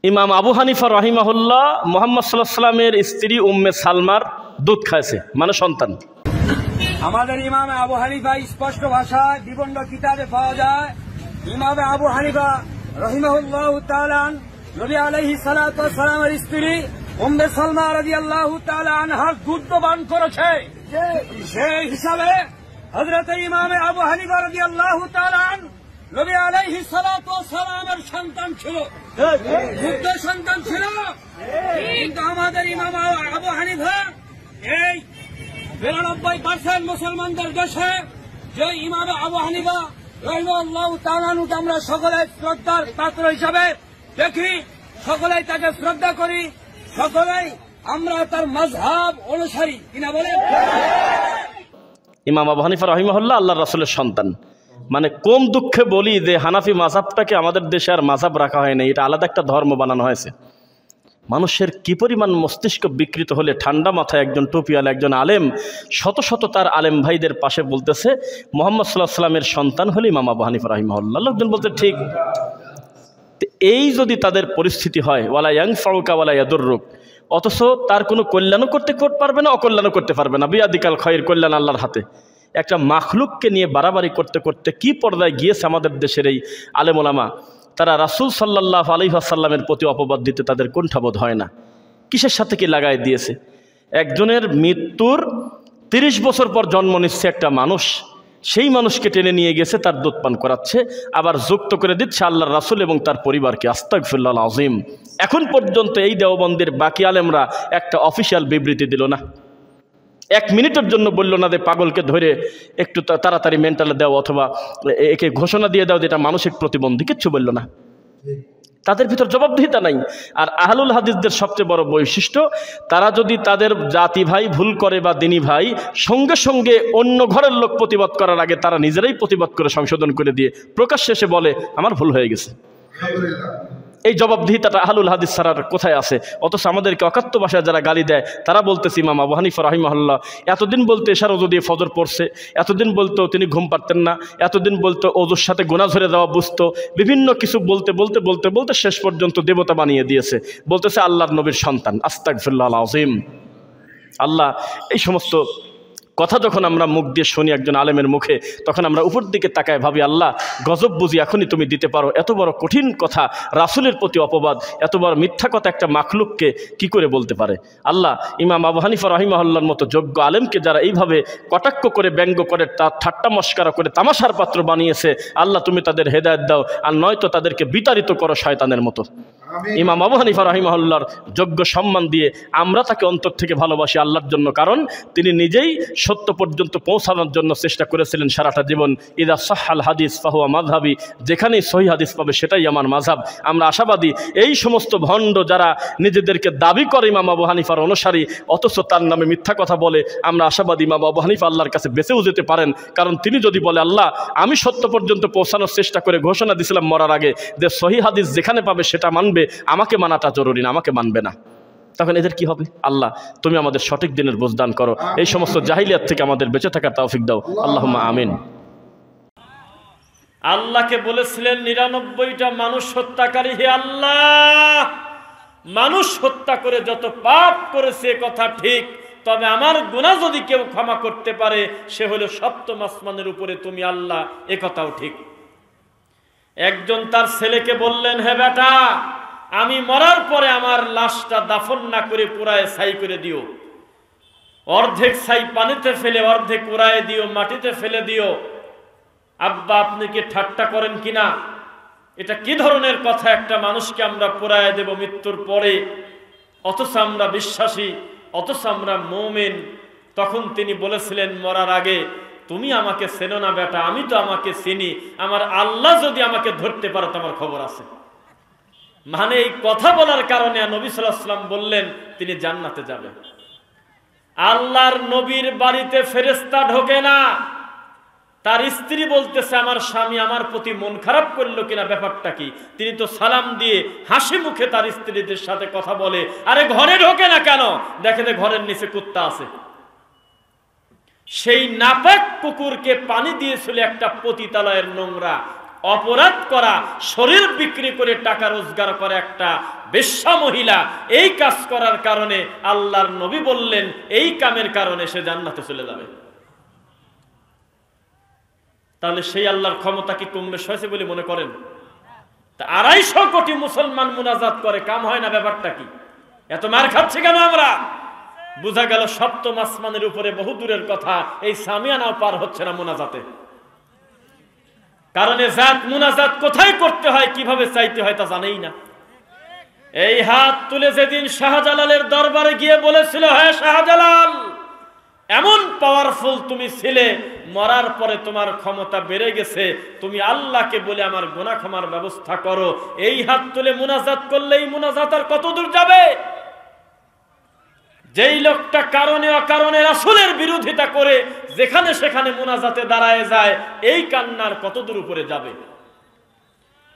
ইমাম আবু হানিফা রাহিমাহুল্লাহ মুহাম্মদ সাল্লাল্লাহু আলাইহি ওয়াসাল্লামের স্ত্রী উম্মে সালমার দুধ খাইছে, মানে সন্তান। আমাদের ইমাম আবু হানিফা স্পষ্ট ভাষায় বিভিন্ন কিতাবে পাওয়া যায়, ইমাম আবু হানিফা রাহিমাহুল্লাহু তাআলা নবী আলাইহিস সালাতু ওয়াস সালামের স্ত্রী উম্মে সালমা রাদিয়াল্লাহু তাআলা আনহার দুধ পান করেছে। সেই হিসাবে হযরত ইমাম আবু হানিফা রাদিয়াল্লাহু তাআলা নবী আলাইহিস সালাতু ওয়াস সালামের সন্তান ছিল, দুধ সন্তান ছিল। কিন্তু আমাদের ইমাম আবু হানিফা এই ৯২% মুসলমানদের দেশে যে ইমাম আবু হানিফা রাহিমাহুল্লাহু তাআলাকে আমরা সকলে শ্রদ্ধার পাত্র হিসাবে দেখি, সকলেই তাকে শ্রদ্ধা করি, সকলেই আমরা তার মাযহাব অনুসারী কিনা বলেন। ইমাম আবু হানিফা রাহিমাহুল্লাহ আল্লাহর রাসূলের সন্তান। মানে কম দুঃখে বলি যে হানাফি মাযহাবটাকে আমাদের দেশে আর মাযহাব রাখা হয় না, এটা আলাদা একটা ধর্ম বানানো হয়েছে। মানুষের কি পরিমাণ মস্তিষ্ক বিকৃত হলে ঠান্ডা মাথায় একজন টুপিওয়ালা একজন আলেম শত শত তার আলেম ভাইদের পাশে বলতেছে মুহাম্মদ সাল্লাল্লাহু আলাইহি ওয়াসাল্লামের সন্তান হলে ইমাম আবু হানিফা রাহিমাহুল্লাহ। লোকজন বলতে ঠিক, এই যদি তাদের পরিস্থিতি হয় ওয়ালা ইয়ানফাউকা ওয়ালা ইয়াদুররুক, অথচ তার কোনো কল্যাণও করতে পারবে না, অকল্যাণও করতে পারবে না। বিয়াদিকাল খায়র, কল্যাণ আল্লাহর হাতে। একটা মাখলুককে নিয়ে বাড়াবাড়ি করতে করতে কি পর্দায় গিয়েছে আমাদের দেশের এই আলেম ওলামা। তারা রাসূল সাল্লাল্লাহু আলাইহি ওয়াসাল্লামের প্রতি অপবাদ দিতে তাদের কুণ্ঠাবোধ হয় না। কিসের সাথে কি লাগাই দিয়েছে? একজনের মৃত্যুর ৩০ বছর পর জন্ম নিচ্ছে একটা মানুষ, সেই মানুষকে টেনে নিয়ে গেছে, তার দুধ পান করাচ্ছে, আবার যুক্ত করে দিচ্ছে আল্লাহর রাসূল এবং তার পরিবারকে। আস্তাগফিরুল্লাহ আযীম। এখন পর্যন্ত এই দেওবন্দের বাকি আলেমরা একটা অফিসিয়াল বিবৃতি দিল না, 1 মিনিটের জন্য বলল না যে পাগলকে ধরে একটু তাড়াতাড়ি মেন্টালে দাও অথবা একে ঘোষণা দিয়ে দাও যে এটা মানসিক প্রতিবন্ধী, কিচ্ছু বলল না। তাদের ভিতর জবাবদিহিতা নাই। আর আহলুল হাদিসদের সবচেয়ে বড় বৈশিষ্ট্য, তারা যদি তাদের জাতি ভাই ভুল করে বা দিনী ভাই, সঙ্গে সঙ্গে অন্য ঘরের লোক প্রতিবাদ করার আগে তারা নিজেরাই প্রতিবাদ করে সংশোধন করে দিয়ে প্রকাশ্যে এসে বলে আমার ভুল হয়ে গেছে। এই জবাবদিহিতাটা আহলুল হাদিস ছাড়ার কোথায় আছে? অথচ আমাদেরকে অকাত্য ভাষায় যারা গালি দেয় তারা বলতেছে ইমাম আবু হানিফা রাহিমাহুল্লাহ এতদিন বলতে এশার ওযু দিয়ে ফজর পড়ছে, এতদিন বলতো তিনি ঘুম পারতেন না, এতদিন বলতো ওযুর সাথে গুনাহ ঝরে যাওয়া বুঝতো, বিভিন্ন কিছু বলতে বলতে বলতে বলতে শেষ পর্যন্ত দেবতা বানিয়ে দিয়েছে, বলতেছে আল্লাহর নবীর সন্তান। আস্তাগফিরুল্লাহ আযীম। আল্লাহ, এই সমস্ত কথা যখন আমরা মুখ দিয়ে শুনি একজন আলেমের মুখে, তখন আমরা উপর দিকে তাকায় ভাবি আল্লাহ গজব বুঝি এখনই তুমি দিতে পারো। এত বড় কঠিন কথা, রাসূলের প্রতি অপবাদ, এত বড় মিথ্যা কথা একটা মাখলুককে কি করে বলতে পারে? আল্লাহ, ইমাম আবু হানিফা রাহিমাহুল্লাহর মতো যোগ্য আলেমকে যারা এইভাবে কটাক্ষ করে, ব্যঙ্গ করে, তার ঠাট্টা মস্করা করে তামাশার পাত্র বানিয়েছে, আল্লাহ তুমি তাদের হেদায়েত দাও, আর নয়তো তাদেরকে বিতাড়িত করো শয়তানের মতো। ইমাম আবু হানিফা রাহিমাহুল্লাহর যোগ্য সম্মান দিয়ে আমরা তাকে অন্তর থেকে ভালোবাসি আল্লাহর জন্য, কারণ তিনি নিজেই সত্য পর্যন্ত পৌঁছানোর জন্য চেষ্টা করেছিলেন সারাটা জীবন। ইদা সাহহাল হাদিস ফাহুয়া মাযহাবি, যেখানেই সহিহ হাদিস পাবে সেটাই আমার মাযহাব। আমরা আশাবাদী এই সমস্ত ভণ্ড যারা নিজেদেরকে দাবি করে ইমাম আবু হানিফার অনুসারী, অথচ তার নামে মিথ্যা কথা বলে, আমরা আশাবাদী ইমাম আবু হানিফা আল্লাহর কাছে বেঁচেও যেতে পারেন। কারণ তিনি যদি বলে আল্লাহ আমি সত্য পর্যন্ত পৌঁছানোর চেষ্টা করে ঘোষণা দিয়েছিলাম মরার আগে যে সহিহ হাদিস যেখানে পাবে সেটা মানবে, আমাকে মানাটা জরুরি না, আমাকে মানবে না, তখন এদের কি হবে? আল্লাহ তুমি আমাদের সঠিক দিনের বুঝদান করো, এই সমস্ত জাহিলিয়াত থেকে আমাদের বেঁচে থাকার তৌফিক দাও। আল্লাহুম্মা আমিন। আল্লাহকে বলেছিলেন ৯৯টা মানুষ হত্যাকারী, হে আল্লাহ মানুষ হত্যা করে যত পাপ করেছে কথা ঠিক, তবে আমার গুনাহ যদি কেউ ক্ষমা করতে পারে সে হলো সপ্তম আসমানের উপরে তুমি আল্লাহ, এ কথাও ঠিক। একজন তার ছেলেকে বললেন হে বেটা, আমি মরার পরে আমার লাশটা দাফন না করে পুরায় ছাই করে দিও, অর্ধেক ছাই পানিতে ফেলে অর্ধেক পুরায় দিও, মাটিতে ফেলে দিও। আব্বা আপনি কি ঠাট্টা করেন কিনা? এটা কি ধরনের কথা? একটা মানুষকে আমরা পুরায় দেব মৃত্যুর পরে, অথচ আমরা বিশ্বাসী, অথচ আমরা মুমিন। তখন তিনি বলেছিলেন মরার আগে তুমি আমাকে চেনো না বেটা, আমি তো আমাকে চিনি, আমার আল্লাহ যদি আমাকে ধরতে পারে তো আমার খবর আছে। মানে এই কথা বলার কারণে নবী সাল্লাল্লাহু আলাইহি ওয়াসাল্লাম বললেন তিনি জান্নাতে যাবেন। আল্লাহর নবীর বাড়িতে ফেরেশতা ঢোকে না, তার স্ত্রী বলতেছে আমার স্বামী আমার প্রতি মন খারাপ করলো কিনা, ব্যাপারটা কি? তিনি তো সালাম দিয়ে হাসি মুখে তার স্ত্রীদের সাথে কথা বলে, আরে ঘরে ঢোকে না কেন? দেখে যে ঘরের নিচে কুত্তা আছে। সেই নাপাক কুকুরকে পানি দিয়েছিল একটা পতিতালয়ের নোংরা, অপরাধ করা, শরীর বিক্রি করে টাকা রোজগার করে একটা বেশ্যা মহিলা, এই কাজ করার কারণে আল্লাহর নবী বললেন এই কামের কারণে সে জান্নাতে চলে যাবে। তাহলে সেই আল্লাহর ক্ষমতা কি কম বেশ হয়েছে বলে মনে করেন? 250 কোটি মুসলমান মুনাজাত করে, কাম হয় না, ব্যাপারটা কি? এত মার খাচ্ছি কেন আমরা? বোঝা গেল সপ্তম আসমানের উপরে বহু দূরের কথা, এই সামিয়ানাও পার হচ্ছে না মুনাজাতে। কারণ জাত মুনাজাত কোথায় করতে হয়, কিভাবে চাইতে হয় তা জানেই না। এই হাত তুলে যেদিন শাহজালালের দরবারে গিয়ে বলেছিল, হ্যাঁ শাহজালাল, এমন পাওয়ারফুল তুমি ছিলে, মরার পরে তোমার ক্ষমতা বেড়ে গেছে, তুমি আল্লাহকে বলে আমার গুনাহ ক্ষমার ব্যবস্থা করো। এই হাত তুলে মুনাজাত করলে এই মুনাজাত আর কত দূর যাবে? যেই লোকটা কারণে অকারণে রাসূলের বিরোধিতা করে যেখানে সেখানে মুনাজাতে দাঁড়ায় যায়, এই কান্নার কত দূর উপরে যাবে?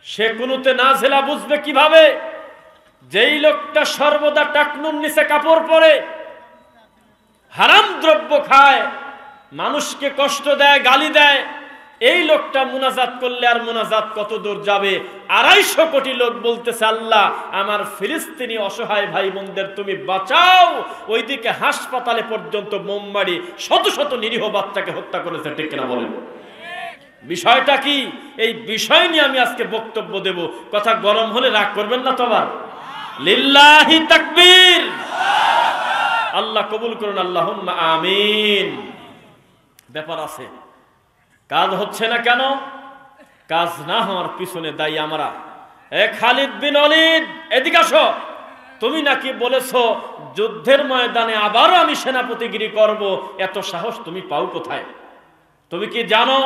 সে কুনুতে নাজেলা বুঝবে কিভাবে? যেই লোকটা সর্বদা টাকনুর নিচে কাপড় পরে, হারাম দ্রব্য খায়, মানুষকে কষ্ট দেয়, গালি দেয়, এই লোকটা মুনাজাত করলে আর মুনাজাত কত দূর যাবে? 250 কোটি লোক বলতেছে, আল্লাহ আমার ফিলিস্তিনি অসহায় ভাই বোনদের তুমি বাঁচাও। ওইদিকে হাসপাতালে পর্যন্ত বোমবাড়ি, শত শত নিরীহ বাচ্চাকে হত্যা করেছে, ঠিক কিনা বলেন? বিষয়টা কি? এই বিষয় নিয়ে আমি আজকে বক্তব্য দেব। কথা গরম হলে রাগ করবেন না তো আবার। লিল্লাহি তাকবীর, আল্লাহ কবুল করুন, আল্লাহুম্মা আমিন। ব্যাপার আছে, কাজ হচ্ছে না কেন? কাজ না হওয়ার পিছনে দায়ী আমরা। খালিদ বিন ওয়ালিদ, এদিকে আসো। তুমি নাকি বলেছো যুদ্ধের ময়দানে আবারও আমি সেনাপতিগিরি করব, এত সাহস তুমি পাও কোথায়? তুমি কি জানো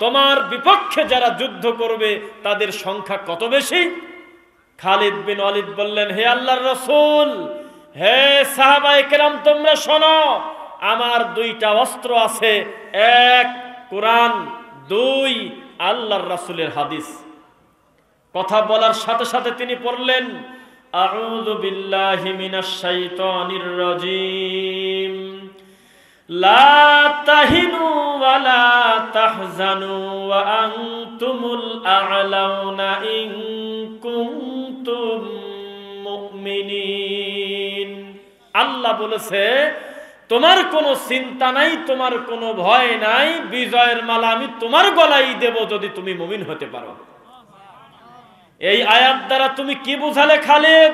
তোমার বিপক্ষে যারা যুদ্ধ করবে তাদের সংখ্যা কত বেশি? খালিদ বিন ওয়ালিদ বললেন, হে আল্লাহর রাসূল, হে সাহাবায়ে কেরাম, তোমরা শোনো, আমার 2টা অস্ত্র আছে, 1 কোরআন, 2 আল্লাহর রাসূলের হাদিস। কথা বলার সাথে সাথে তিনি পড়লেন, আউযু বিল্লাহি মিনাশ শাইতানির রাজীম, লা তাহিনু ওয়া লা তাহজানু ওয়া আনতুমুল আ'লাউনা ইন কুনতুম মুমিনিন। আল্লাহ বলেছে তোমার কোনো চিন্তা নাই, তোমার কোনো ভয় নাই, বিজয়ের মালা আমি তোমার গলায় দেব যদি তুমি মুমিন হতে পারো। এই আয়াত দ্বারা তুমি কি বুঝালে খালিদ?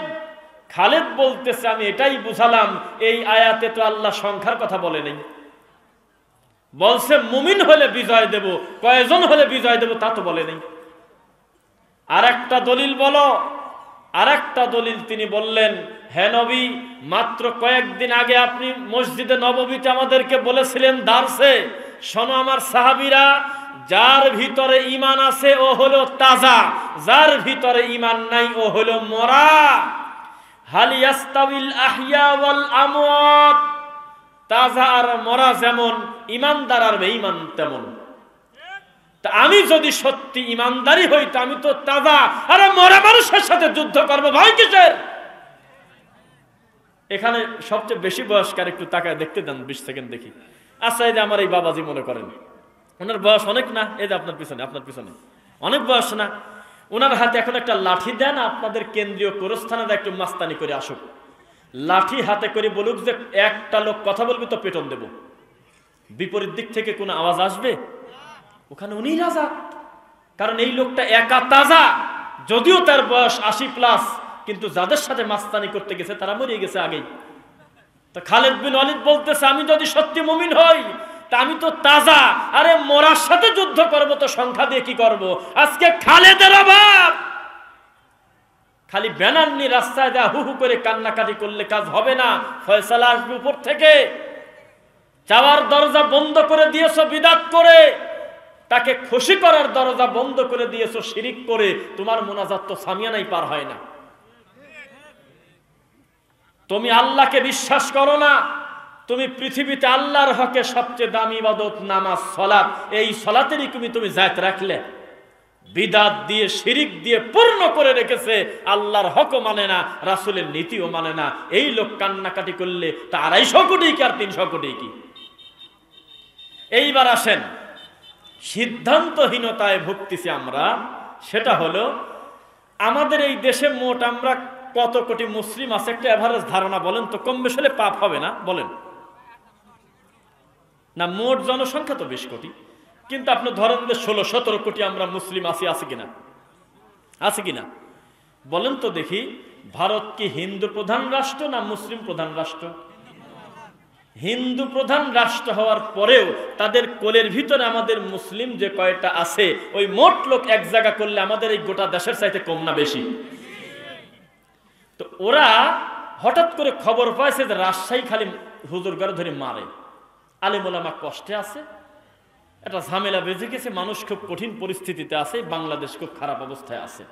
খালিদ বলতেছে, আমি এটাই বুঝালাম, এই আয়াতে তো আল্লাহ সংখ্যার কথা বলে নাই, বলছে মুমিন হলে বিজয় দেব, কয়জন হলে বিজয় দেব তা তো বলে নাই। আর একটা দলিল বলো। আর একটা দলিল তিনি বললেন, হে নবী, মাত্র কয়েকদিন আগে আপনি মসজিদে নববীতে আমাদেরকে বলেছিলেন দার্সে, শোনো আমার সাহাবীরা, যার ভিতরে ঈমান আছে ও হলো তাজা, যার ভিতরে ঈমান নাই ও হলো মরা। হাল ইয়াস্তাবিল আহইয়া ওয়াল আমওয়াত, তাজা আর মরা যেমন, ঈমানদার আর বেঈমান তেমন। তা আমি যদি সত্যি ঈমানদারি হই, তো আমি তো তাজা, আরে মরা মানুষের সাথে যুদ্ধ করব, ভয় কিসের? এখানে সবচেয়ে বেশি বয়স্কার একটু তাকায় দেখতে দেন, 20 সেকেন্ড দেখি। আচ্ছা, এই যে আমার এই বাবাজি মনে করেন, ওনার বয়স অনেক না? এই যে আপনার পিছনে অনেক বয়স না? ওনার হাতে এখন একটা লাঠি দেন, আপনাদের কেন্দ্রীয় গোরস্থানে একটু মাস্তানি করে আসুক, লাঠি হাতে করে বলুক যে একটা লোক কথা বলবি তো পেটন দেব। বিপরীত দিক থেকে কোনো আওয়াজ আসবে? ওখানে উনি রাজা, কারণ এই লোকটা একা তাজা, যদিও তার বয়স 80+, কিন্তু যাদের সাথে মাস্তানি করতে গেছে তারা মরে গেছে আগেই। তো খালিদ বিন ওয়ালিদ বলতেছে, আমি যদি সত্যি মুমিন হই, তা আমি তো তাজা, আরে মরার সাথে যুদ্ধ করব, তো সংখ্যা দিয়ে কি করব? আজকে খালেদের অভাব। খালি ব্যানার নিয়ে রাস্তায় যা হু হু করে কান্নাকাটি করলে কাজ হবে না, ফয়সালা আসবে উপর থেকে। চাওয়ার দরজা বন্ধ করে দিয়েছো বিদআত করে, তাকে খুশি করার দরজা বন্ধ করে দিয়েছো শিরিক করে, তোমার মুনাজাত তো সামিয়ানাই পার হয় না। তুমি আল্লাহকে বিশ্বাস করো না, তুমি পৃথিবীতে আল্লাহর হকে সবচেয়ে দামি ইবাদত নামাজ সালাত, এই সালাতেরই তুমি জায়েত রাখলে, বিদআত দিয়ে শিরিক দিয়ে পূর্ণ করে রেখেছে, আল্লাহর হকও মানে না, রাসূলের নীতিও মানে না। এই লোক কান্নাকাটি করলে তা 250 কোটি কি আর 300 কোটি কি? এইবার আসেন, সিদ্ধান্তহীনতায় ভুগতেছি আমরা, সেটা হলো আমাদের এই দেশে মোট আমরা কত কোটি মুসলিম আছে একটা এভারেজ ধারণা বলেন তো, কম বেশি হলে পাপ হবে না বলেন না? মোট জনসংখ্যা তো 20 কোটি, কিন্তু আপনি ধরেন যে 16-17 কোটি আমরা মুসলিম আছি, আছে কিনা? আছে কিনা বলেন তো দেখি। ভারত কি হিন্দু প্রধান রাষ্ট্র না মুসলিম প্রধান রাষ্ট্র? হিন্দু প্রধান রাষ্ট্র হওয়ার পরেও তাদের কোলের ভিতরে আমাদের মুসলিম যে কয়টা আছে, ওই মোট লোক এক জায়গা করলে আমাদের এই গোটা দেশের চাইতে কম না বেশি? তো ওরা হঠাৎ করে খবর পাইছে যে রাজশাহী খালি হুজুরগার ধরে মারে, আলেম ওলামা কষ্টে আছে, একটা ঝামেলা বেজে গেছে, মানুষ খুব কঠিন পরিস্থিতিতে আছে, বাংলাদেশ খুব খারাপ অবস্থায় আছে।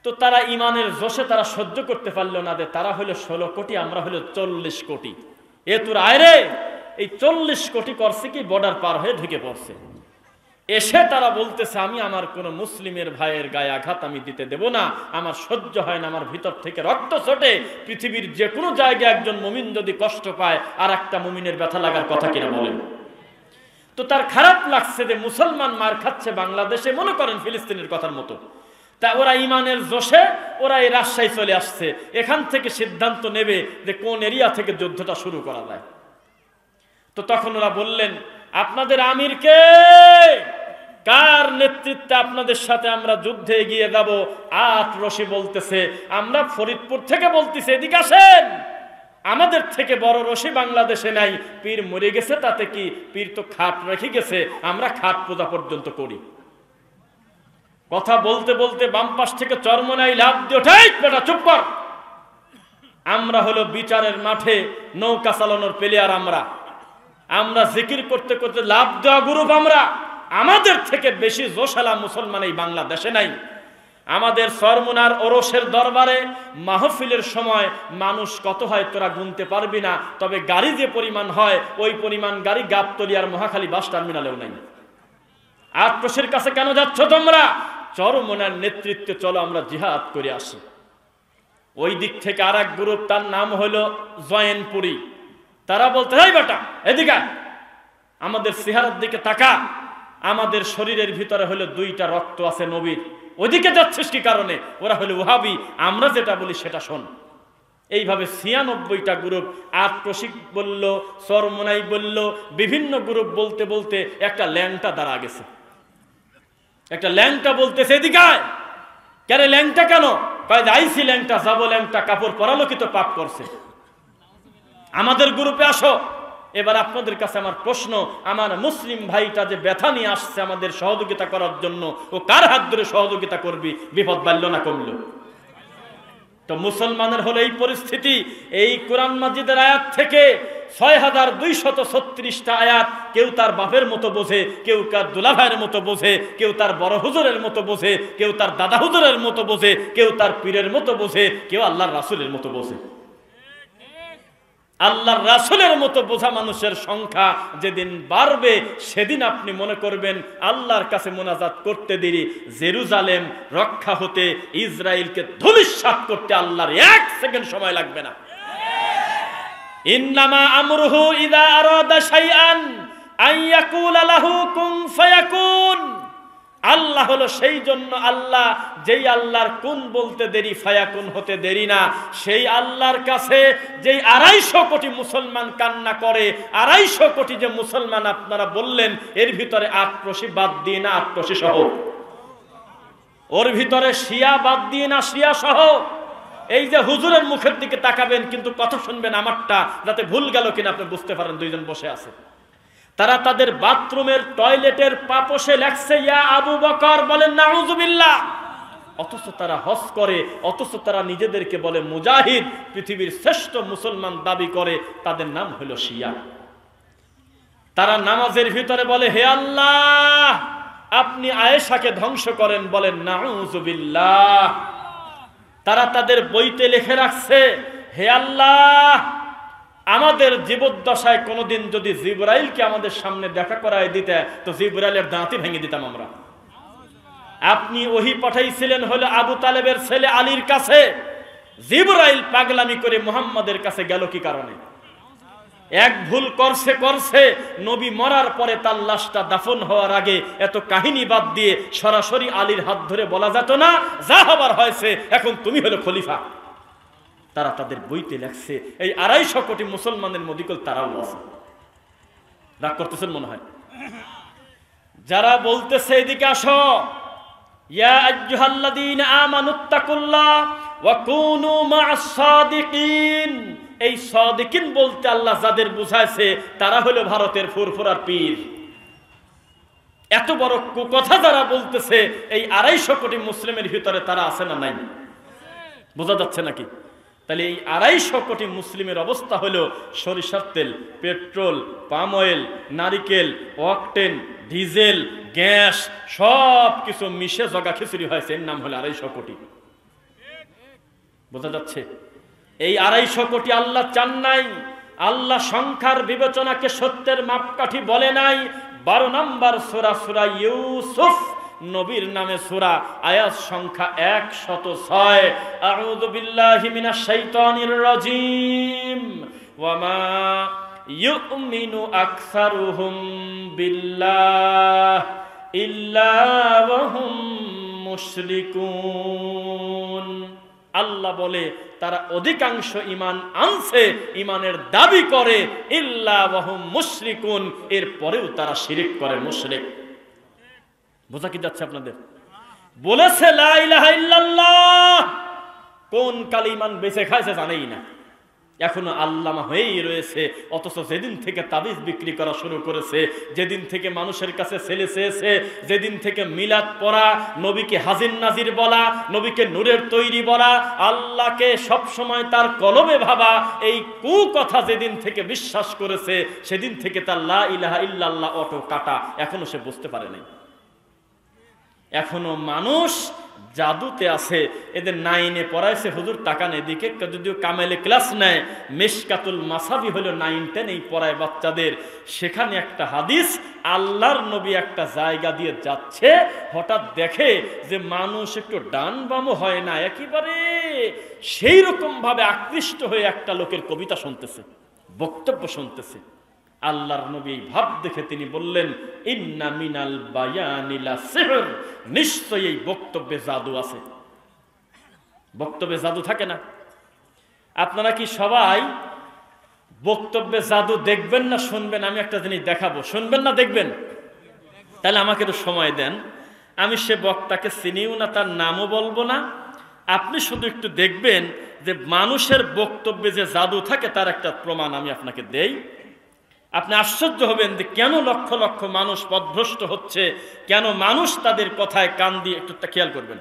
তো তারা ইমানের জোশে তারা সহ্য করতে পারলো না, তারা হলো 16 কোটি, আমরা হলো 40 কোটি। এ তোর আয়রে, এই 40 কোটি করছে কি বর্ডার পার হয়ে ঢুকে পড়ছে। এসে তারা বলতেছে আমি আমার কোন মুসলিমের ভাইয়ের গায়ে আঘাত আমি দিতে দেব না, আমার সহ্য হয় না, আমার ভিতর থেকে রক্ত ছোটে। পৃথিবীর যে কোনো জায়গায় একজন মুমিন যদি কষ্ট পায় আর একটা মুমিনের ব্যথা লাগার কথা কিনা বলেন? তো তার খারাপ লাগছে যে মুসলমান মার খাচ্ছে বাংলাদেশে, মনে করেন ফিলিস্তিনের কথার মতো। তা ওরা ইমানের জোশে ওরা এই রাজশাহী চলে আসছে, এখান থেকে সিদ্ধান্ত নেবে যে কোন এরিয়া থেকে যুদ্ধটা শুরু করা যায়। তো তখন ওরা বললেন আপনাদের আমিরকে, কার নেতৃত্বে আপনাদের সাথে আমরা যুদ্ধে এগিয়ে যাব? আট রশি বলতেছে আমরা ফরিদপুর থেকে বলতেছি এদিকে আসেন, আমাদের থেকে বড় রশি বাংলাদেশে নাই, পীর মরে গেছে তাতে কি, পীর তো খাট রেখে গেছে, আমরা খাট পূজা পর্যন্ত করি। কথা বলতে বলতে বাম পাশ থেকে চরমনাই লাভ দিয়ে ওঠাই বেটা চুপ কর, আমরা হলো বিচারের মাঠে নৌকা চালানোর প্লেয়ার, আমরা জিকির করতে করতে লাভ দেওয়া গ্রুপ, আমাদের থেকে বেশি জোশালা মুসলমান এই বাংলাদেশে নাই। আমাদের চরমনার ওরসের দরবারে মাহফিলের সময় মানুষ কত হয় তোরা গুনতে পারবি না, তবে গাড়ি যে পরিমাণ হয় ওই পরিমাণ গাড়ি গাবতলী আর মহাখালী বাস টার্মিনালেও নাই। আটরশির কাছে কেন যাচ্ছ তোমরা? চরমনার নেতৃত্বে চলো আমরা জিহাদ করে আসি। ওই দিক থেকে আর এক গ্রুপ, তার নাম হলো জয়েনপুরি, তারা বলতে হয় বেটা এদিকে আমাদের চেহারার দিকে তাকা, আমাদের শরীরের ভিতরে হলো 2টা রক্ত আছে নবীর, ওইদিকে যাচ্ছিস কি কারণে? ওরা হলো ওহাবি, আমরা যেটা বলি সেটা শোন। এইভাবে 96টা গ্রুপ, আটরশিক বলল, চরমনাই বলল, বিভিন্ন গ্রুপ বলতে বলতে একটা ল্যাংটা দাঁড়া গেছে। একটা ল্যাংটা বলতেছে এদিকে কেন? ল্যাংটা কেন? কয় আইসি ল্যাংটা, যাবো ল্যাংটা, কাপড় পরালো কি তো পাপ করছে, আমাদের গ্রুপে আসো। এবার আপনাদের কাছে আমার প্রশ্ন, আমার মুসলিম ভাইটা যে ব্যথা নিয়ে আসছে আমাদের সহযোগিতা করার জন্য, ও কার হাত ধরে সহযোগিতা করবি? বিপদ বাড়ল না কমল? তো মুসলমানের হলো এই পরিস্থিতি। এই কোরআন মাজিদের আয়াত থেকে 6236টা আয়াত কেউ তার বাপের মতো বোঝে, কেউ তার দুলাভাইয়ের মতো বোঝে, কেউ তার বড় হুজুরের মতো বোঝে, কেউ তার দাদা হুজুরের মতো বোঝে, কেউ তার পীরের মতো বোঝে, কেউ আল্লাহর রাসূলের মতো বোঝে। আল্লাহর রাসূলের মতো বোঝা মানুষের সংখ্যা যেদিন বাড়বে সেদিন আপনি মনে করবেন আল্লাহর কাছে মোনাজাত করতে দেরি, জেরুজালেম রক্ষা হতে, ইসরায়েলকে ধূলিসাৎ করতে আল্লাহর 1 সেকেন্ড সময় লাগবে না। ইন্নামা আমরুহু ইযা আরাদা শাইআন আন ইয়াকুলা লাহু কুন ফায়াকুন। আল্লাহ হলো সেই জন্য আল্লাহ, যেই আল্লাহর কুন বলতে দেরি, ফায়াকুন হতে দেরি না। সেই আল্লাহর কাছে যেই 250 কোটি মুসলমান কান্না করে, 250 কোটি যে মুসলমান আপনারা বললেন, এর ভিতরে আটরশি বাদ দিয়ে না, আটরশি সহ, ওর ভিতরে শিয়া বাদ দিয়ে না, শিয়া সহ। এই যে হুজুরের মুখের দিকে তাকাবেন কিন্তু কথা শুনবেন আমারটা, যাতে ভুল গেল কিনা আপনি বুঝতে পারেন। 2 জন বসে আছে, তারা তাদের বাথরুমের টয়লেটের পাপোশে লেখছে ইয়া আবু বকর, বলেন নাউজুবিল্লাহ। অথচ তারা হজ করে, অথচ তারা নিজেদেরকে বলে মুজাহিদ, পৃথিবীর শ্রেষ্ঠ মুসলমান দাবি করে, তাদের নাম হলো শিয়া। তারা নামাজের ভিতরে বলে হে আল্লাহ আপনি আয়েশাকে ধ্বংস করেন, বলেন নাউজুবিল্লাহ। তারা তাদের বইতে লিখে রাখছে হে আল্লাহ আমাদের জীবদ্দশায় কোনোদিন যদি জিবরাইলকে আমাদের সামনে দেখা করায় দিতে, তো জিবরাইলের দাঁতই ভেঙে দিতাম আমরা। আপনি ওহী পাঠাইছিলেন হলো আবু তালেবের ছেলে আলীর কাছে, জিবরাইল পাগলামি করে মুহাম্মাদের কাছে গেল কি কারণে? এক ভুল করছে নবী মরার পরে তার লাশটা দাফন হওয়ার আগে এত কাহিনী বাদ দিয়ে সরাসরি আলীর হাত ধরে বলা যেত না, যা হবার হয়েছে, এখন তুমি হলো খলিফা। তারা তাদের বইতে লেখছে, এই 250 কোটি মুসলমানের মধ্যে তারাও আছে। রাগ করতেছেন মনে হয়। যারা বলতেছে এদিকে আসো, ইয়া আইয়ুহাল্লাযীনা আমানুত্তাকুল্লাহ ওয়া কুনু মা'আস সাদিকিন, এই সাদিকিন বলতে আল্লাহ যাদের বুঝাইছে তারা হলো ভারতের ফুরফুরার পীর। এত বড় কথা যারা বলতেছে, এই 250 কোটি মুসলিমের ভিতরে তারা আছে না নাই? বোঝা যাচ্ছে নাকি? তাহলে এই 250 কোটি মুসলিমের অবস্থা হলো সরিষার তেল, পেট্রোল, পাম অয়েল, নারিকেল, অকটেন, ডিজেল, গ্যাস সব কিছু মিশে জগা খিচুড়ি হয়েছে, এর নাম হলো 250 কোটি। বোঝা যাচ্ছে? এই 250 কোটি আল্লাহ চান নাই। আল্লাহ সংখ্যার বিবেচনাকে সত্যের মাপকাঠি বলে নাই। 12 নম্বর সূরা, সূরা ইউসুফ, নবীর নামে সূরা, আয়াত সংখ্যা 106। আউযু বিল্লাহি মিনাশ শাইতানির রাজীম। ওয়া মা ইউমিনু আকসারুহুম বিল্লাহ ইল্লা ওয়া হুম মুশরিকুন। আল্লাহ বলে তারা অধিকাংশ ঈমান আনছে, ঈমানের দাবি করে, ইল্লা ওয়া হুম মুশরিকুন, এর পরেও তারা শিরক করে, মুশরিক। বোঝা কি যাচ্ছে আপনাদের? বলেছে লা ইলাহা ইল্লাল্লাহ, কোন কালে ঈমান বেঁচে খাইছে জানেই না, এখনো আল্লামা হয়েই রয়েছে। অথচ যেদিন থেকে তাবিজ বিক্রি করা শুরু করেছে, যেদিন থেকে মানুষের কাছে ছেলে চেয়েছে, যেদিন থেকে মিলাদ পড়া, নবীকে হাজির নাজির বলা, নবীকে নূরের তৈরি বলা, আল্লাহকে সব সময় তার কলবে ভাবা, এই কথা যেদিন থেকে বিশ্বাস করেছে, সেদিন থেকে তার লা ইলাহা ইল্লাল্লাহ অটো কাটা, এখনো সে বুঝতে পারে নাই। এখনো মানুষ জাদুতে আছে। এদের 9-এ পড়াইছে হুজুর, তাকান এদিকে, যদিও কামেলে ক্লাস নেয়, মিশকাতুল মাসাবি হলো 9-10 এই পড়ায় বাচ্চাদের। সেখানে একটা হাদিস, আল্লাহর নবী একটা জায়গা দিয়ে যাচ্ছে, হঠাৎ দেখে যে মানুষ একটু ডান বামও হয় না, একেবারে সেই রকম ভাবে আকৃষ্ট হয়ে একটা লোকের কবিতা শুনতেছে, বক্তব্য শুনতেছে। আল্লাহর নবী ভাব দেখে তিনি বললেন, ইন্না মিনাল বায়ানি লা সিহর, নিশ্চয়ই এই বক্তব্যে জাদু আছে। বক্তব্যে জাদু থাকে না? আপনারা কি সবাই বক্তব্যে জাদু দেখবেন না শুনবেন? আমি একটা জিনিস দেখাবো, শুনবেন না দেখবেন? তাহলে আমাকে একটু সময় দেন। আমি সে বক্তাকে চিনিও না, তার নামও বলবো না, আপনি শুধু একটু দেখবেন যে মানুষের বক্তব্যে যে জাদু থাকে তার একটা প্রমাণ আমি আপনাকে দেই। আপনি আশ্চর্য হবেন যে কেন লক্ষ লক্ষ মানুষ পথভ্রষ্ট হচ্ছে, কেন মানুষ তাদের কথায় কান দিয়ে, একটু খেয়াল করবেন।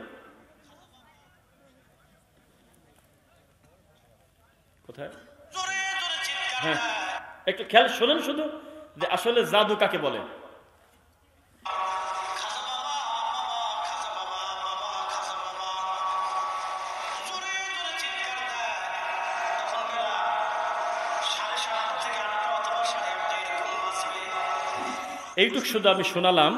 কোথায়? হ্যাঁ, একটু খেয়াল শোনেন শুধু, যে আসলে জাদু কাকে বলে। এইটুক শুধু আমি শোনালাম।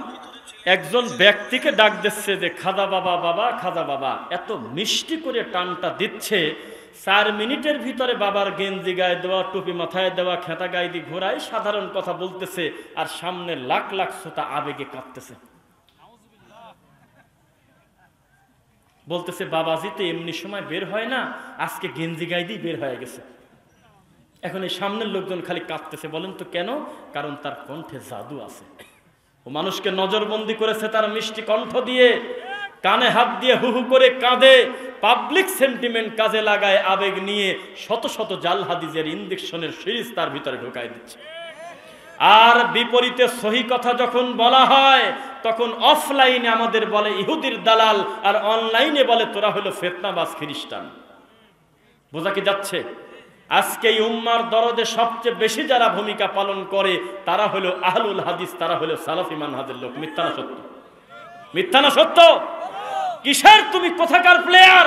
একজন ব্যক্তিকে ডাক দিচ্ছে যে খাজা বাবা, বাবা খাজা বাবা, এত মিষ্টি করে টানটা দিচ্ছে, 4 মিনিটের ভিতরে বাবার গেঞ্জি গায়ে দেওয়া, টুপি মাথায় দেওয়া, খেতা গায়ে দিয়ে ঘোরায়, সাধারণ কথা বলতেছে, আর সামনে লাখ লাখ শ্রোতা আবেগে কাঁদতেছে। বলতেছে বাবাজি তো এমনি সময় বের হয় না, আজকে গেঞ্জি গায়ে দিয়ে বের হয়ে গেছে। এখন এই সামনের লোকজন খালি কাঁদতেছে। বলেন তো কেন? কারণ তার কণ্ঠে জাদু আছে। ও মানুষকে নজরবন্দি করেছে তার মিষ্টি কণ্ঠ দিয়ে, কানে হাত দিয়ে হু হু করে কাঁদে, পাবলিক সেন্টিমেন্ট কাজে লাগায়, আবেগ নিয়ে শত শত জাল হাদিসের ইনজেকশনের সিরিজ তার ভিতরে ঢুকায় দিচ্ছে। আর বিপরীতে সহি কথা যখন বলা হয়, তখন অফলাইনে আমাদের বলে ইহুদির দালাল, আর অনলাইনে বলে তোরা হলো ফিতনাবাজ খ্রিস্টান। বোঝা কি যাচ্ছে? আজকে এই উম্মার দরদে সবচেয়ে বেশি যারা ভূমিকা পালন করে তারা হলো আহলুল হাদিস, তারা হলো সালাফি মানহাজের লোক। মিথ্যা না সত্য? মিথ্যা না সত্য? কিসের তুমি কোথাকার প্লেয়ার?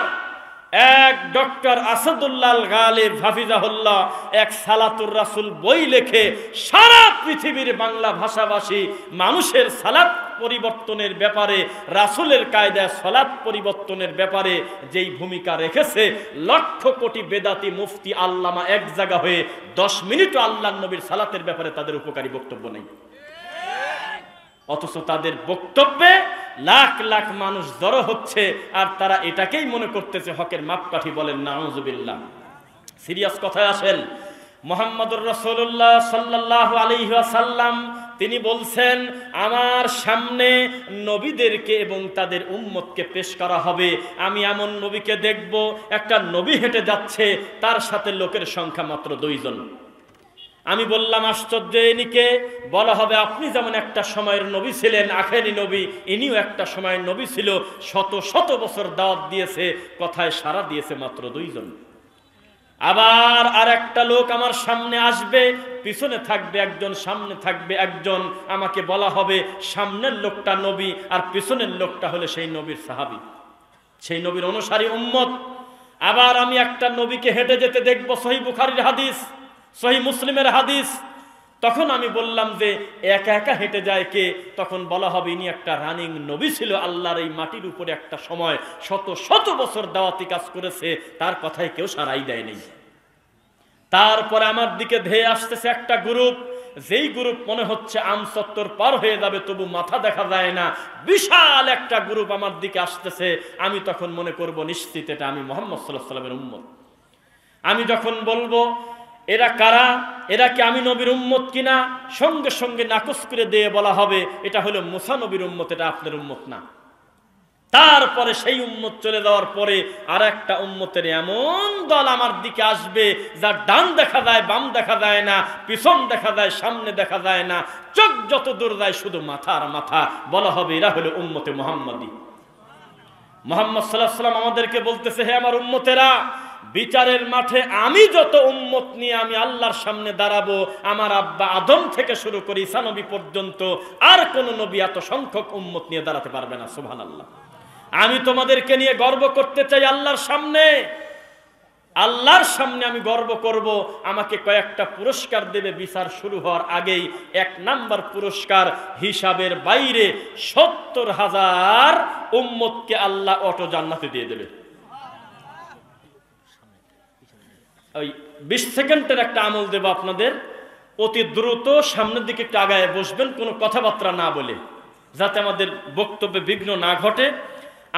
এক ডক্টর আসাদুল্লাহ গালিব হাফিজাহুল্লাহ এক সালাতুর রাসূল বই লেখে সারা পৃথিবীর বাংলা ভাষাভাষী মানুষের সালাত পরিবর্তনের ব্যাপারে, রাসূলের কায়দায় সালাত পরিবর্তনের ব্যাপারে যেই ভূমিকা রেখেছে, লক্ষ কোটি বেদাতি মুফতি আল্লামা এক জায়গা হয়ে 10 মিনিটও আল্লাহর নবীর সালাতের ব্যাপারে তাদের উপকারী বক্তব্য নেই। অথচ তাদের বক্তব্যে লাখ লাখ মানুষ জড়ো হচ্ছে, আর তারা এটাকেই মনে করতেছে হকের মাপকাঠি। বলেন নাউজুবিল্লাহ। সিরিয়াস কথায় আসেন। মুহাম্মদুর রাসূলুল্লাহ সাল্লাল্লাহু আলাইহি ওয়াসাল্লাম তিনি বলছেন, আমার সামনে নবীদেরকে এবং তাদের উম্মতকে পেশ করা হবে। আমি এমন নবীকে দেখব, একটা নবী হেঁটে যাচ্ছে, তার সাথে লোকের সংখ্যা মাত্র 2 জন। আমি বললাম, আশ্চর্য, ইনিকে? বলা হবে, আপনি যেমন একটা সময়ের নবী ছিলেন, আখেরি নবী, ইনিও একটা সময়ের নবী ছিল, শত শত বছর দাওয়াত দিয়েছে, কথায় সাড়া দিয়েছে মাত্র 2 জন। আবার আর একটা লোক আমার সামনে আসবে, পিছনে থাকবে একজন, সামনে থাকবে একজন। আমাকে বলা হবে, সামনের লোকটা নবী আর পিছনের লোকটা হলে সেই নবীর সাহাবী, সেই নবীর অনুসারী উম্মত। আবার আমি একটা নবীকে হেঁটে যেতে দেখব, সহিহ বুখারীর হাদিস, সহিহ মুসলিমের হাদিস। তখন আমি বললাম যে একা একা হেঁটে যায় কে? তখন বলা হবে, ইনি একটা রানিং নবী ছিল, আল্লাহর এই মাটির উপরে একটা সময় শত শত বছর দাওয়াতি কাজ করেছে, তার কথায় কেউ সাড়াই দেয় নেই। তারপরে আমার দিকে ধেয়ে আসতেছে একটা গ্রুপ, যেই গ্রুপ মনে হচ্ছে আমসত্তর পার হয়ে যাবে, তবু মাথা দেখা যায় না। বিশাল একটা গ্রুপ আমার দিকে আসতেছে। আমি তখন মনে করব নিশ্চিত এটা আমি মুহাম্মদ সাল্লাল্লাহু আলাইহি ওয়াসাল্লামের উম্মত। আমি যখন বলবো এরা কারা, এরা কি আমি নবীর উম্মত কিনা, সঙ্গে সঙ্গে নাকচ করে দিয়ে বলা হবে, এটা হলো মুসা নবীর উম্মত, এটা আপনার উম্মত না। তারপরে সেই উম্মত চলে যাওয়ার পরে আর একটা উম্মতের এমন দল আমার দিকে আসবে, যার ডান দেখা যায়, বাম দেখা যায় না, পিছন দেখা যায়, সামনে দেখা যায় না, চোখ যত দূর যায় শুধু মাথা আর মাথা। বলা হবে এরা হলো উম্মতে মুহাম্মাদি। মুহাম্মদ সাল্লাল্লাহু আলাইহি ওয়াসাল্লাম আমাদেরকে বলতেছে, হে আমার উম্মতেরা, বিচারের মাঠে আমি যত উম্মত নিয়ে আমি আল্লাহর সামনে দাঁড়াবো, আমার আব্বা আদম থেকে শুরু করে ঈসা নবী পর্যন্ত আর কোন নবী এত সংখ্যক উম্মত নিয়ে দাঁড়াতে পারবে না। সুবহানাল্লাহ। আমি তোমাদেরকে নিয়ে গর্ব করতে চাই আল্লাহর সামনে। আল্লাহর সামনে আমি গর্ব করব। আমাকে কয়েকটা পুরস্কার দেবে বিচার শুরু হওয়ার আগেই। 1 নাম্বার পুরস্কার, হিসাবের বাইরে 70,000 উম্মতকে আল্লাহ অটো জান্নাতে দিয়ে দেবে। ওই 20 সেকেন্ডের একটা আমল দেব আপনাদের, অতি দ্রুত সামনের দিকে একটু আগায় বসবেন, কোনো কথাবার্তা না বলে, যাতে আমাদের বক্তব্যে বিঘ্ন না ঘটে।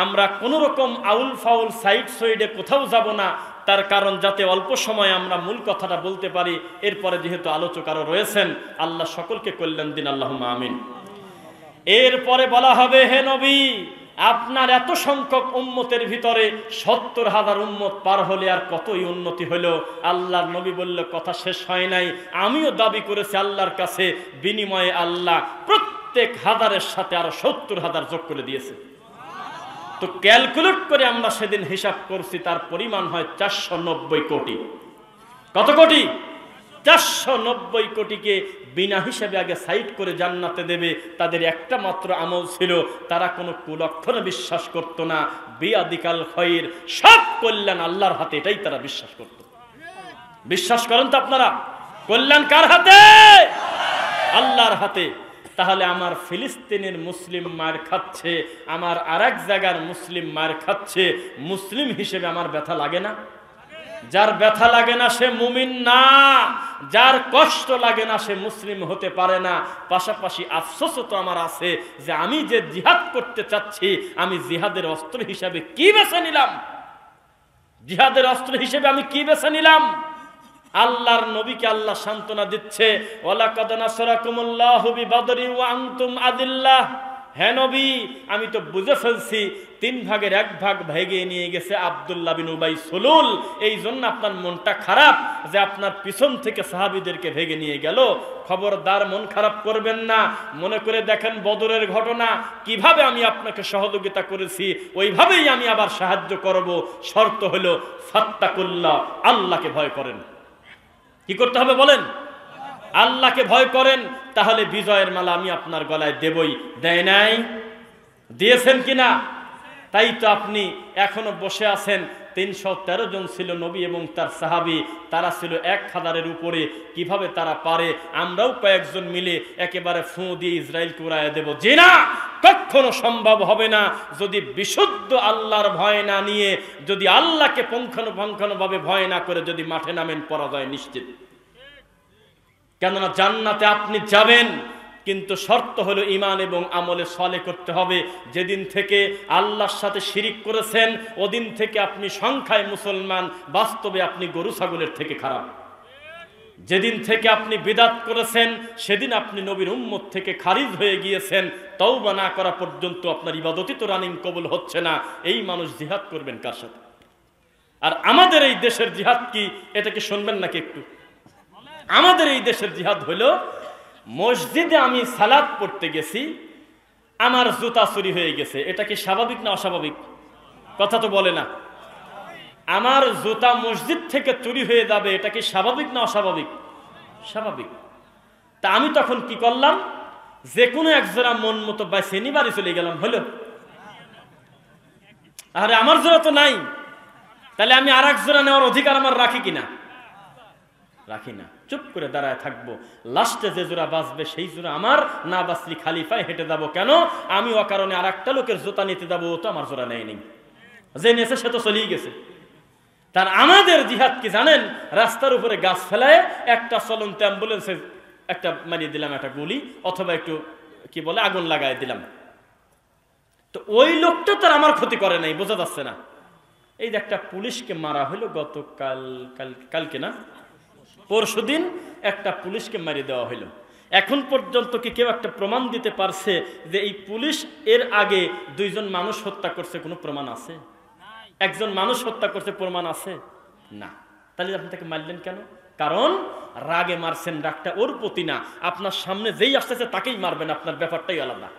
আমরা কোনো রকম আউল ফাউল সাইড সাইডে কোথাও যাব না, তার কারণ যাতে অল্প সময় আমরা মূল কথাটা বলতে পারি। এরপরে যেহেতু আলোচক আরো রয়েছেন, আল্লাহ সকলকে কল্যাণ দিন, আল্লাহুম্মা আমিন। এরপরে বলা হবে, হে নবী, আপনার এত সংখ্যক উম্মতের ভিতরে 70,000 উম্মত পার হলে আর কতই উন্নতি হলো। আল্লাহর নবী বলল, কথা শেষ হয় নাই, আমিও দাবি করেছি আল্লাহর কাছে, বিনিময়ে আল্লাহ প্রত্যেক হাজারের সাথে আরো 70,000 যোগ করে দিয়েছে। তো ক্যালকুলেট করে আমরা সেদিন হিসাব করছি, তার পরিমাণ হয় 490 কোটি। কত কোটি? 490 কোটিকে বিনা হিসাবে আগে সাইড করে জান্নাতে দেবে। তাদের একটা মাত্র আমল ছিল, তারা কোনো কুলক্ষণে বিশ্বাস করত না। বিয়াদিকাল খায়র, সব কল্যাণ আল্লাহর হাতে, এটাই তারা বিশ্বাস করত। বিশ্বাস করেন তো আপনারা? কল্যাণ কার হাতে? আল্লাহর হাতে। তাহলে আমার ফিলিস্তিনের মুসলিম মার খাচ্ছে, আমার আরেক জায়গার মুসলিম মার খাচ্ছে, মুসলিম হিসেবে আমার ব্যথা লাগে না? যার ব্যথা লাগে না সে মুমিন না, যার কষ্ট লাগে না সে মুসলিম হতে পারে না। পাশাপাশি আফসোসও তো আমার আছে যে আমি যে জিহাদ করতে চাচ্ছি, আমি জিহাদের অস্ত্র হিসাবে কি বেছে নিলাম? জিহাদের অস্ত্র হিসেবে আমি কি বেছে নিলাম? আল্লাহর নবীকে আল্লাহ সান্ত্বনা দিচ্ছে, ওয়ালাকাদ নাসরাকুমুল্লাহু বিবাদরি ওয়া আনতুম আদিল্লাহ। হে নবী, আমি তো বুঝে ফেলছি 3 ভাগের 1 ভাগ ভেঙে নিয়ে গেছে আব্দুল্লাহ বিন উবাই সুলুল। এই জন্য আপনার মনটা খারাপ যে আপনার পিছন থেকে সাহাবীদেরকে ভেঙে নিয়ে গেল। খবরদার, মন খারাপ করবেন না। মনে করে দেখেন বদরের ঘটনা, কিভাবে আমি আপনাকে সহযোগিতা করেছি, ওইভাবেই আমি আবার সাহায্য করব। শর্ত হলো ফাত্তাকুল্লাহ, আল্লাহকে ভয় করেন। কি করতে হবে বলেন? আল্লাহকে ভয় করেন, তাহলে বিজয়ের মালা আমি আপনার গলায় দেবই। দেয় নাই? দিয়েছেন কিনা? তাই তো আপনি এখনো বসে আছেন। 313 জন ছিল নবী এবং তার সাহাবী, তারা ছিল 1000-এর উপরে। কিভাবে তারা পারে? আমরাও কয়েকজন মিলে একেবারে ফু দিয়ে ইসরায়েলকে উড়াইয়া দেব? জি না, কখনো সম্ভব হবে না যদি বিশুদ্ধ আল্লাহর ভয় না নিয়ে, যদি আল্লাহকে পুঙ্খানুপুঙ্খানুভাবে ভয় না করে যদি মাঠে নামেন, পরাজয় নিশ্চিত। কেননা জান্নাতে আপনি যাবেন, কিন্তু শর্ত হলো ঈমান এবং আমলে সালেহ করতে হবে। যেদিন থেকে আল্লাহর সাথে শিরিক করেছেন ওদিন থেকে আপনি সংখ্যায় মুসলমান, বাস্তবে আপনি গরু ছাগলের থেকে খারাপ। যেদিন থেকে আপনি বিদআত করেছেন সেদিন আপনি নবীর উম্মত থেকে খারিজ হয়ে গিয়েছেন। তওবা না করা পর্যন্ত আপনার ইবাদতই তো রানিং কবুল হচ্ছে না। এই মানুষ জিহাদ করবেন কার সাথে? আর আমাদের এই দেশের জিহাদ কি, এটা কি শুনবেন নাকি একটু? আমাদের এই দেশের জিহাদ হলো, মসজিদে আমি সালাত পড়তে গেছি, আমার জুতা চুরি হয়ে গেছে। এটা কি স্বাভাবিক না অস্বাভাবিক? কথা তো বলে না। আমার জুতা মসজিদ থেকে চুরি হয়ে যাবে, এটা কি স্বাভাবিক না অস্বাভাবিক? স্বাভাবিক। তা আমি তখন কি করলাম, যে কোনো এক জোড়া মন মতো বাইছে নি বাড়ি চলে গেলাম। হলো? আরে আমার জোড়া তো নাই, তাহলে আমি আর এক জোড়া নেওয়ার অধিকার আমার রাখি কিনা? রাখি না। চুপ করে দাঁড়ায় থাকবো। লাস্টে যে জোড়া বাঁচবে সেই জোড়া আমার, না বাঁচলি খালি পায়ে হেঁটে যাবো। কেন? আমি অকারণে আর একটা লোকের জুতা নিতে যাবো, ও তো আমার জোড়া নেয়নি। যে নিয়েছে সে তো চলেই গেছে। তার আমাদের জিহাদ কি জানেন? রাস্তার উপরে গাছ ফেলায় একটা চলন্ত অ্যাম্বুলেন্সে একটা মারিয়ে দিলাম, একটা গুলি অথবা একটু কি বলে আগুন লাগাই দিলাম। তো ওই লোকটা তার আমার ক্ষতি করে নাই, বোঝা যাচ্ছে না? এই যে একটা পুলিশকে মারা হলো কালকে না পরশুদিন, একটা পুলিশকে মারিয়ে দেওয়া হলো। এখন পর্যন্ত কি কেউ একটা প্রমাণ দিতে পারছে যে এই পুলিশ এর আগে দুইজন মানুষ হত্যা করছে? কোনো প্রমাণ আছে? একজন মানুষ হত্যা করছে প্রমাণ আছে? না। তাহলে আপনি তাকে মারলেন কেন? কারণ রাগে মারছেন, রাগটা ওর প্রতি না, আপনার সামনে যেই আসতেছে তাকেই মারবেন, আপনার ব্যাপারটাই আলাদা।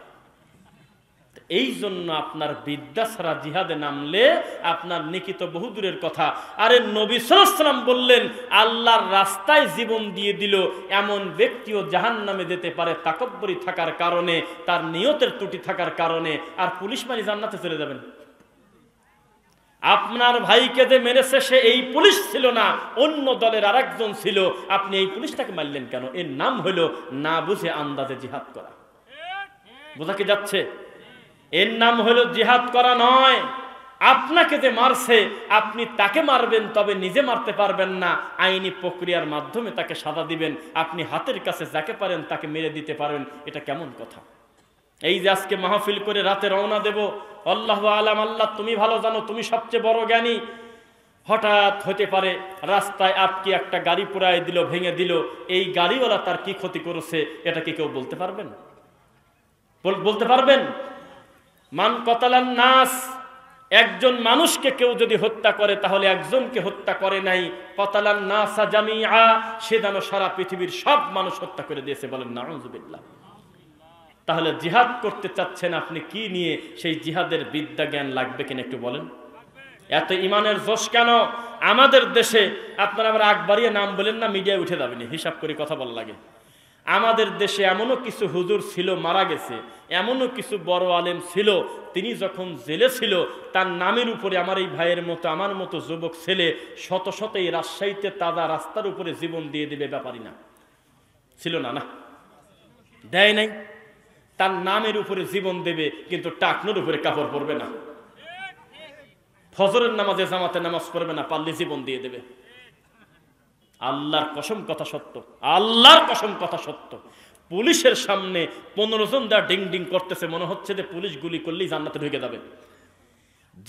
এই জন্য আপনার বিদ্যা ছাড়া জিহাদে নামলে আপনার নেকি তো বহুদূরের কথা। আরে নবী সাল্লাল্লাহু আলাইহি ওয়াসাল্লাম বললেন, আল্লাহর রাস্তায় জীবন দিয়ে দিল এমন ব্যক্তিও জাহান্নামে যেতে পারে তাকব্বুরি থাকার কারণে, তার নিয়তের ত্রুটি থাকার কারণে। আর পুলিশ মারি জান্নাতে চলে যাবেন? আপনার ভাইকে যে মেরেছে সে এই পুলিশ ছিল না, অন্য দলের আরেকজন ছিল। আপনি এই পুলিশটাকে মারলেন কেন? এর নাম হলো না বুঝে আন্দাজে জিহাদ করা। বোঝা কি যাচ্ছে? এর নাম হলো জিহাদ করা নয়। আপনাকে যে মারছে আপনি তাকে মারবেন, তবে নিজে মারতে পারবেন না। আইনি প্রক্রিয়ার মাধ্যমে তাকে সাজা দিবেন। আপনি হাতের কাছে যাকে পারেন তাকে মেরে দিতে পারেন। এটা কেমন কথা? এই যে আজকে মাহফিল করে রাতে রওনা দেব, আল্লাহু আলাম, আল্লাহ তুমি ভালো জানো, তুমি সবচেয়ে বড় জ্ঞানী। হঠাৎ হতে পারে রাস্তায় আটকে একটা গাড়ি পুরাই দিল, ভেঙে দিল। এই গাড়িওয়ালা তার কি ক্ষতি করেছে এটা কি কেউ বলতে পারবেন? বলতে পারবেন? মান কতালান নাস, একজন মানুষকে কেউ যদি হত্যা করে তাহলে একজনকে হত্যা করে নাই। কতালান নাসা জামিআ, সে যেন সারা পৃথিবীর সব মানুষ হত্যা করে দিয়েছে। বলেন নাউযুবিল্লাহ। তাহলে জিহাদ করতে চাচ্ছেন আপনি কি নিয়ে? সেই জিহাদের বিদ্যা জ্ঞান লাগবে কিনা একটু বলেন। এত ইমানের জোশ কেন আমাদের দেশে? আপনারা আমরা আগ বাড়িয়ে নাম বলেন না, মিডিয়ায় উঠে যাবেন, হিসাব করে কথা বলা লাগে। আমাদের দেশে এমনও কিছু হুজুর ছিল মারা গেছে, এমনও কিছু বড় আলেম ছিল, তিনি যখন জেলে ছিল তার নামের উপরে আমার এই ভাইয়ের মতো, আমার মতো যুবক ছেলে শত শত এই রাজশাহীতে তাজা রাস্তার উপরে জীবন দিয়ে দিবে ব্যাপারই না ছিল? না, না দেয় নাই। তার নামের উপরে জীবন দেবে, কিন্তু টাকনোর উপরে কাপড় পরবে না। ফজরের নামাজে জামাতে নামাজ পড়বে না, পারলে জীবন দিয়ে দেবে। আল্লাহর কসম কথা সত্য, আল্লাহর কসম কথা সত্য। পুলিশের সামনে 15 জন দা ডিং ডিং করতেছে, মনে হচ্ছে যে পুলিশ গুলি করলেই জান্নাতে ঢুকে যাবে।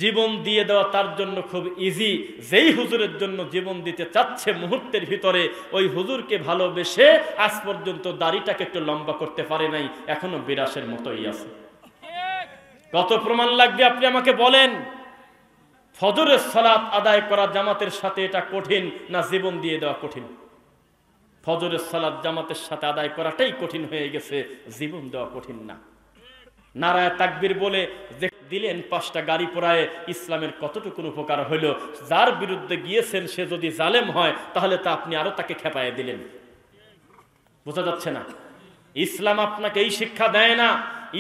জীবন দিয়ে দেওয়া তার জন্য খুব ইজি। যেই হুজুরের জন্য জীবন দিতে চাচ্ছে মুহূর্তের ভিতরে, ওই হুজুরকে ভালোবেসে আজ পর্যন্ত দাড়িটাকে একটু লম্বা করতে পারে নাই, এখনো বিরাসের মতোই আছে। কত প্রমাণ লাগবে আপনি আমাকে বলেন? ফজরের সালাত আদায় করা জামাতের সাথে এটা কঠিন না জীবন দিয়ে দেওয়া কঠিন? ফজরের সালাত জামাতের সাথে আদায় করাটাই কঠিন হয়ে গেছে, জীবন দেওয়া কঠিন না। নারায়ে তাকবীর বলে যে দিলেন 5টা গাড়ি পোড়ায়, ইসলামের কতটুকু উপকার হলো? যার বিরুদ্ধে গিয়েছেন সে যদি জালেম হয় তাহলে তা আপনি আরো তাকে খেপায় দিলেন। বোঝা যাচ্ছে না? ইসলাম আপনাকে এই শিক্ষা দেয় না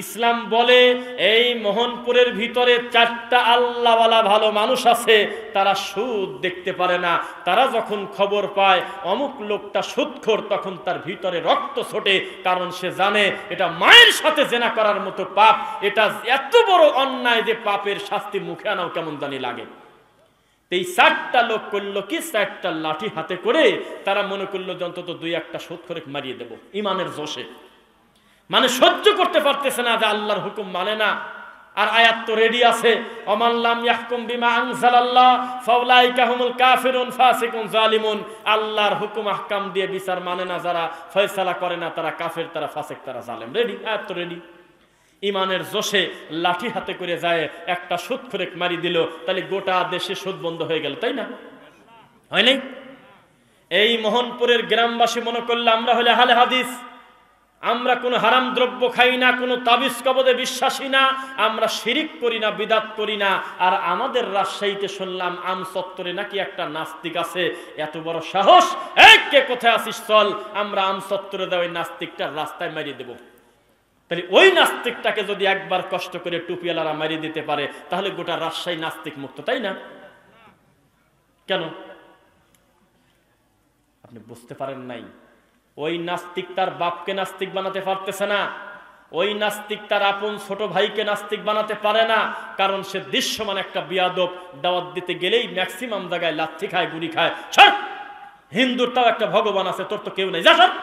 ইসলাম বলে এই মোহনপুরের ভিতরে 4টা আল্লাহওয়ালা ভালো মানুষ আছে, তারা সুদ দেখতে পারে না। তারা যখন খবর পায় অমুক লোকটা সুদখোর, তখন তার ভিতরে রক্ত ছোটে, কারণ সে জানে এটা মায়ের সাথে জেনা করার মতো পাপ, এটা এত বড় অন্যায় যে পাপের শাস্তি মুখে আনাও কেমন জানি লাগে। এই 4টা লোক করলো কি, 4টা লাঠি হাতে করে তারা মনে করলো যে অন্তত 2-1টা সুদখোরে মারিয়ে দেব ইমানের জোশে। মানে সহ্য করতে পারতেছে না যে আল্লাহর হুকুম মানে না। আর আয়াত তো রেডি আছে, ওমান লাম ইয়াহকুম বিমা আনজালাল্লাহ ফাউলাইকা হুমুল কাফিরুন ফাসিকুন জালিমুন। আল্লাহর হুকুম আহকাম দিয়ে বিচার মানে না যারা, ফয়সালা করে না, তারা কাফের, তারা ফাসিক, তারা জালেম। রেডি, আয়াত তো রেডি। ইমানের জোশে লাঠি হাতে করে যায় একটা সুদখোরে মারি দিল, তাহলে গোটা দেশে সুদ বন্ধ হয়ে গেল, তাই না? হয় নাই? এই মোহনপুরের গ্রামবাসী মনে করলে আমরা হলে আহলে হাদিস, আমরা কোনো হারাম দ্রব্য খাই না, কোনো তাবিজ কবজে বিশ্বাসী না, আমরা শিরিক করি না, বিদাত করি না। আর আমাদের রাজশাহীতে শুনলাম আমচত্বরে নাকি একটা নাস্তিক আছে। এত বড় সাহস! কে কোথায় আসিস, চল আমরা আমচত্বরে দেওয়া ওই নাস্তিকটা রাস্তায় মারিয়ে দেব। তাহলে ওই নাস্তিকটাকে যদি একবার কষ্ট করে টুপিওয়ালারা মারিয়ে দিতে পারে, তাহলে গোটা রাজশাহী নাস্তিক মুক্ত, তাই না? কেন আপনি বুঝতে পারেন নাই? ওই নাস্তিক তার বাপকে নাস্তিক বানাতে পারতেছে না, ওই নাস্তিক তার আপন ছোট ভাইকে নাস্তিক বানাতে পারে না, কারণ সে দৃশ্যমান একটা বিয়াদব। দাওয়াত দিতে গেলেই ম্যাক্সিমাম জায়গায় লাথি খায়, গুড়ি খায়। সর, হিন্দুর তাও একটা ভগবান আছে, তোর তো কেউ নেই, যা সর।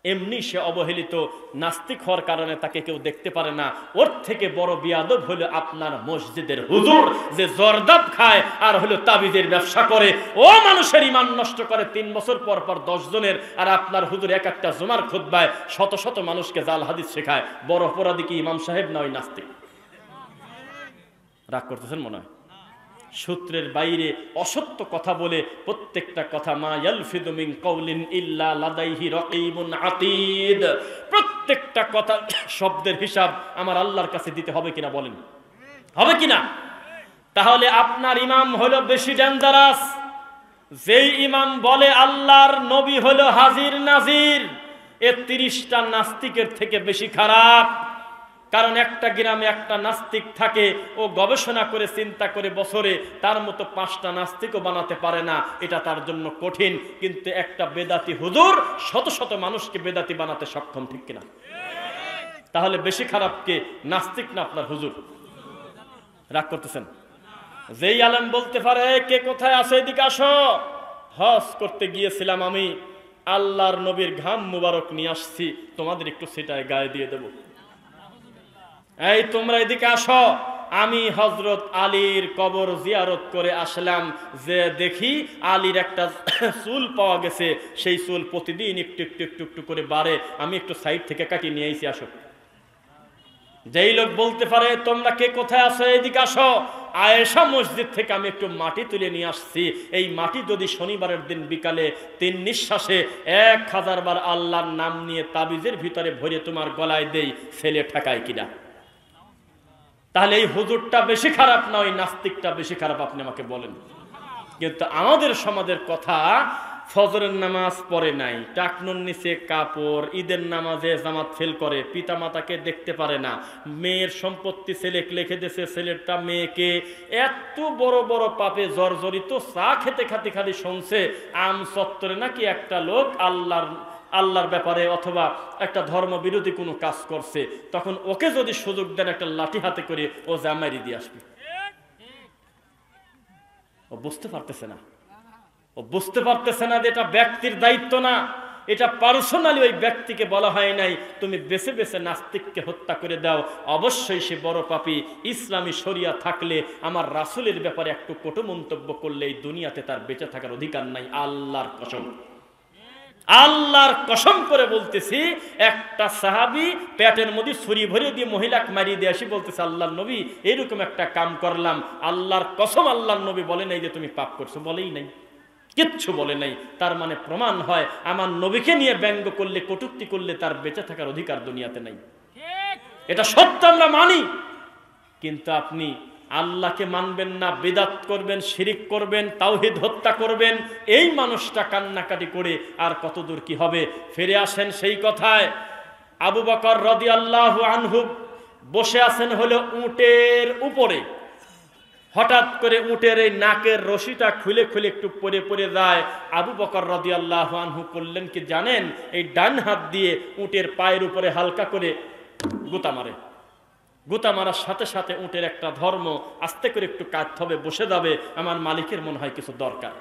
এমনি সে অবহেলিত, নাস্তিক হওয়ার কারণে তাকে কেউ দেখতে পারে না। ওর থেকে বড় বিয়াদব হলো আপনার মসজিদের হুজুর, যে জর্দাব খায় আর হলো তাবিজের ব্যবসা করে। ও মানুষের ঈমান নষ্ট করে 3 বছর পর পর 10 জনের, আর আপনার হুজুর এক একটা জুমার খুতবায় শত শত মানুষকে জাল হাদিস শেখায়। বড় অপরাধী কি ইমাম সাহেব না ওই নাস্তিক? রাগ করতেছেন মনে হয়? সূত্রের বাইরে অসত্য কথা বলে প্রত্যেকটা কথা, মা ইয়ালফিদু মিন কাউলিন ইল্লা লাদাইহি রাকীবুন আতীদ, প্রত্যেকটা কথা শব্দের হিসাব আমার আল্লাহর কাছে দিতে হবে কিনা বলেন? হবে কিনা? তাহলে আপনার ইমাম হলো বেশি ডেঞ্জারাস। যেই ইমাম বলে আল্লাহর নবী হলো হাজির নাজির, এ 30টা নাস্তিকের থেকে বেশি খারাপ। কারণ একটা গ্রামে একটা নাস্তিক থাকে, ও গবেষণা করে চিন্তা করে বছরে তার মতো 5টা নাস্তিকও বানাতে পারে না, এটা তার জন্য কঠিন। কিন্তু একটা বেদাতি হুজুর শত শত মানুষকে বেদাতি বানাতে সক্ষম, ঠিক কিনা? তাহলে বেশি খারাপ কে, নাস্তিক না আপনার হুজুর? রাগ করতেছেন? যেই আলেম বলতে পারে কে কোথায় আছে এদিকে আসো, হজ করতে গিয়েছিলাম আমি, আল্লাহর নবীর ঘাম মুবারক নিয়ে আসছি, তোমাদের একটু সেটায় গায়ে দিয়ে দেব। এই তোমরা এদিকে আসো, আমি হযরত আলীর কবর জিয়ারত করে আসলাম, যে দেখি আলীর একটা চুল পাওয়া গেছে, সেই চুল প্রতিদিন একটু একটু একটু একটু করে বাড়ে, আমি একটু সাইড থেকে কাটিয়ে নিয়ে আইছি, আসো। যেই লোক বলতে পারে তোমরা কে কোথায় আসো এদিকে আসো, আয়েশা মসজিদ থেকে আমি একটু মাটি তুলে নিয়ে আসছি, এই মাটি যদি শনিবারের দিন বিকালে 3 নিঃশ্বাসে 1000 বার আল্লাহর নাম নিয়ে তাবিজের ভিতরে ভরে তোমার গলায় দেই, ছেলে ঠেকায় কিনা? তাহলে এই হুজুরটা বেশি খারাপ না ওই নাস্তিকটা বেশি খারাপ? আপনি আমাকে বলেন। কিন্তু আমাদের সমাজের কথা, ফজরের নামাজ পড়ে নাই, টাকনুর নিচে কাপড়, ঈদের নামাজে জামাত ফেল করে, পিতা মাতাকে দেখতে পারে না, মেয়ের সম্পত্তি ছেলে লিখে দিয়েছে, ছেলেটা মেয়েকে, এত বড় বড় পাপে জর্জরিত। চা খেতে খাতে খালি শুনছে আম চত্বরে নাকি একটা লোক আল্লাহর ব্যাপারে অথবা একটা ধর্ম বিরোধী কোনো কাজ করছে, তখন ওকে যদি সুযোগ দেন একটা লাঠি হাতে করে ও জামাইরি দিয়ে আসবে। ও বুঝতে পারতেছে না, ও বুঝতে পারতেছে না যে এটা ব্যক্তির দায়িত্ব না, এটা পার্সোনালি ওই ব্যক্তিকে বলা হয় নাই তুমি বেছে বেছে নাস্তিককে হত্যা করে দাও। অবশ্যই সে বড় পাপী। ইসলামী শরিয়া থাকলে আমার রাসূলের ব্যাপারে একটু কটু মন্তব্য করলে এই দুনিয়াতে তার বেঁচে থাকার অধিকার নাই। আল্লাহর কসম, আল্লাহর কসম করে বলতেছি, একটা সাহাবী পেটের মধ্যে ছুরি ভরে দিয়ে মহিলাকে মারিয়ে দিয়ে আসি, বলতেছে আল্লাহর নবী এরকম একটা কাম করলাম। আল্লাহর কসম আল্লাহর নবী বলে নাই যে তুমি পাপ করছো, বলেই নাই, কিচ্ছু বলে নাই। তার মানে প্রমাণ হয় আমার নবীকে নিয়ে ব্যঙ্গ করলে, কটূক্তি করলে তার বেঁচে থাকার অধিকার দুনিয়াতে নাই। এটা সত্য, আমরা মানি। কিন্তু আপনি আল্লাহকে মানবেন না, বিদআত করবেন, শিরিক করবেন, তাওহীদ হত্যা করবেন, এই মানুষটা কান্নাকাটি করে আর কতদূর কি হবে? ফিরে আসেন সেই কথায়, আবু বকর রাদিয়াল্লাহু আনহু বসে আছেন হলো উটের উপরে। হঠাৎ করে উটের এই নাকের রশিটা খুলে খুলে একটু পরে পরে যায়। আবু বকর রাদিয়াল্লাহু আনহু করলেন কি জানেন, এই ডান হাত দিয়ে উটের পায়ের উপরে হালকা করে গুতা মারে। গুতা মারার সাথে সাথে উটের একটা ধর্ম আস্তে করে একটু কাঁদতে হবে, বসে যাবে। আমার মালিকের মনে হয় কিছু দরকার।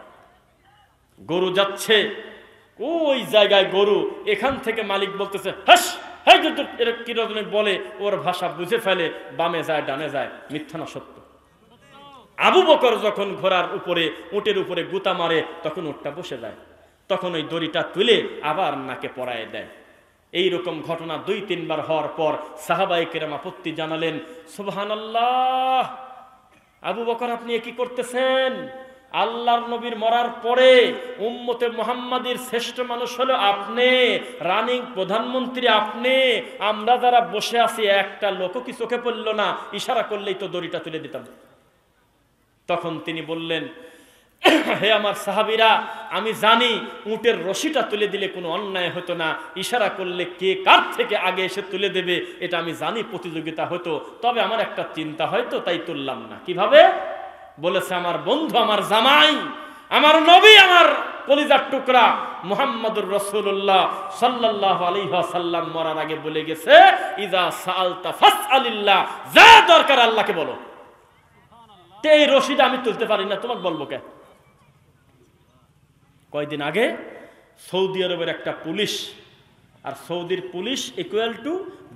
গরু যাচ্ছে ওই জায়গায়, গরু এখান থেকে মালিক বলতেছে হাস, হাই কি রকম বলে, ওর ভাষা বুঝে ফেলে, বামে যায় ডানে যায়, মিথ্যা না সত্য। আবু বকর যখন ঘোড়ার উপরে উটের উপরে গুতা মারে তখন উটটা বসে যায়, তখন ওই দড়িটা তুলে আবার নাকে পরায় দেয়। এইরকম ঘটনা 2-3 বার হওয়ার পর সাহাবায়ে কেরাম আপত্তি জানালেন, সুবহানাল্লাহ, আবু বকর আপনি কি করতেছেন? আল্লাহর নবীর মরার পরে উম্মতে মুহাম্মাদির শ্রেষ্ঠ মানুষ হলো আপনি, রানিং প্রধানমন্ত্রী আপনি, আমরা যারা বসে আছি একটা লোকও কি চোখে পড়ল না? ইশারা করলেই তো দড়িটা তুলে দিতাম। তখন তিনি বললেন, হে আমার সাহাবীরা, আমি জানি উটের রশিটা তুলে দিলে কোনো অন্যায় হতো না, ইশারা করলে কে কার থেকে আগে এসে তুলে দেবে এটা আমি জানি, প্রতিযোগিতা হতো, তবে আমার একটা চিন্তা হয়তো, তাই তুললাম না। কিভাবে? বলেছে, আমার বন্ধু, আমার জামাই, আমার নবী, আমার কলিজার টুকরা মুহাম্মদুর রাসূলুল্লাহ সাল্লাল্লাহু আলাইহি ওয়াসাল্লাম মরার আগে বলে গেছে, ইযা সাআলতা ফাসআলিল্লাহ, যা দরকার আল্লাহকে বলো। এই রশিদা আমি তুলতে পারি না, তোমাকে বলবো কে? কয়দিন আগে সৌদি আরবের একটা পুলিশ, আর সৌদির পুলিশ ইকুয়াল টু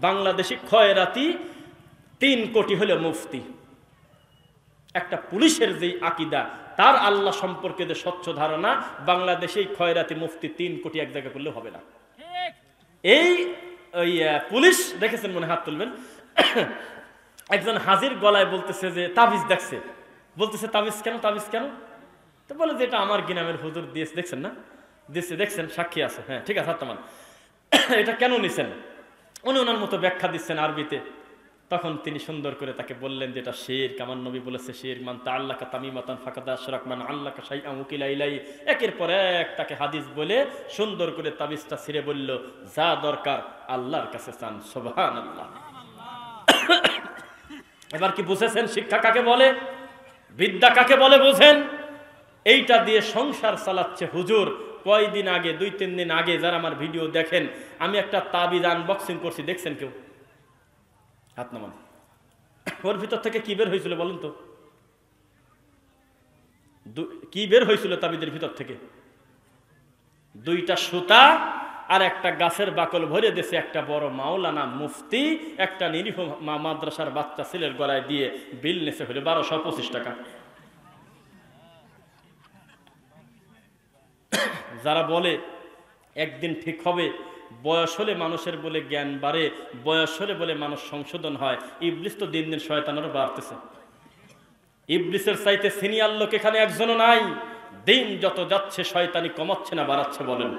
বাংলাদেশি খয়রাতি 3 কোটি হলো মুফতি। একটা পুলিশের যে আকীদা, তার আল্লাহ সম্পর্কে যে স্বচ্ছ ধারণা, বাংলাদেশে খয়রাতি মুফতি 3 কোটি এক জায়গা করলে হবে না। এই ওই পুলিশ দেখেছেন, মনে হাত তুলবেন, একজন হাজির গলায় বলতেছে যে তাবিজ দেখছে, বলতেছে তাবিজ কেন, তাবিজ কেন? তো বলে যে এটা আমার গিনামের হুজুর দিয়েছে, দেখছেন না, দিয়েছে, দেখছেন, সাক্ষী আছে, হ্যাঁ ঠিক আছে, তোমার এটা কেন নিছেন? উনি ওনার মতো ব্যাখ্যা দিচ্ছেন আরবিতে। তখন তিনি সুন্দর করে তাকে বললেন যে এটা শিরক, আমার নবী বলেছে শিরক, মান তাআল্লাকা তামিমাতান ফাকাদ আশরাক, মান আল্লাকা শাইআন উকিলা ইলাই। একের পর এক তাকে হাদিস বলে সুন্দর করে তাবিজটা ছিঁড়ে বলল, যা দরকার আল্লাহর কাছে চান। সুবহানাল্লাহ। এবার কি বুঝেছেন শিক্ষা কাকে বলে, বিদ্যা কাকে বলে বুঝেন? এইটা দিয়ে সংসার চালাচ্ছে হুজুর। কয়দিন আগে, 2-3 দিন আগে, যারা আমার ভিডিও দেখেন, আমি একটা তাবিজ আনবক্সিং করছি, দেখছেন কেউ? হাত নামান। ওর ভিতর থেকে কি বের হয়েছিল বলেন তো? কি বের হয়েছিল তাবিজের ভিতর থেকে? 2টা সুতা আর একটা গাছের বাকল ভরে দিয়েছে একটা বড় মাওলানা মুফতি একটা নিরীহ মাদ্রাসার বাচ্চা ছেলের গলায় দিয়ে বিল নেছে হলো 1225 টাকা। যারা বলে একদিন ঠিক হবে, বয়স হলে মানুষের বলে জ্ঞান বাড়ে, বয়স হলে বলে মানুষ সংশোধন হয়, ইবলিস তো দিন দিন শয়তানেরও বাড়তেছে। ইবলিসের চাইতে সিনিয়র লোক এখানে একজনও নাই। দিন যত যাচ্ছে শয়তানি কমাচ্ছে না বাড়াচ্ছে বলেন?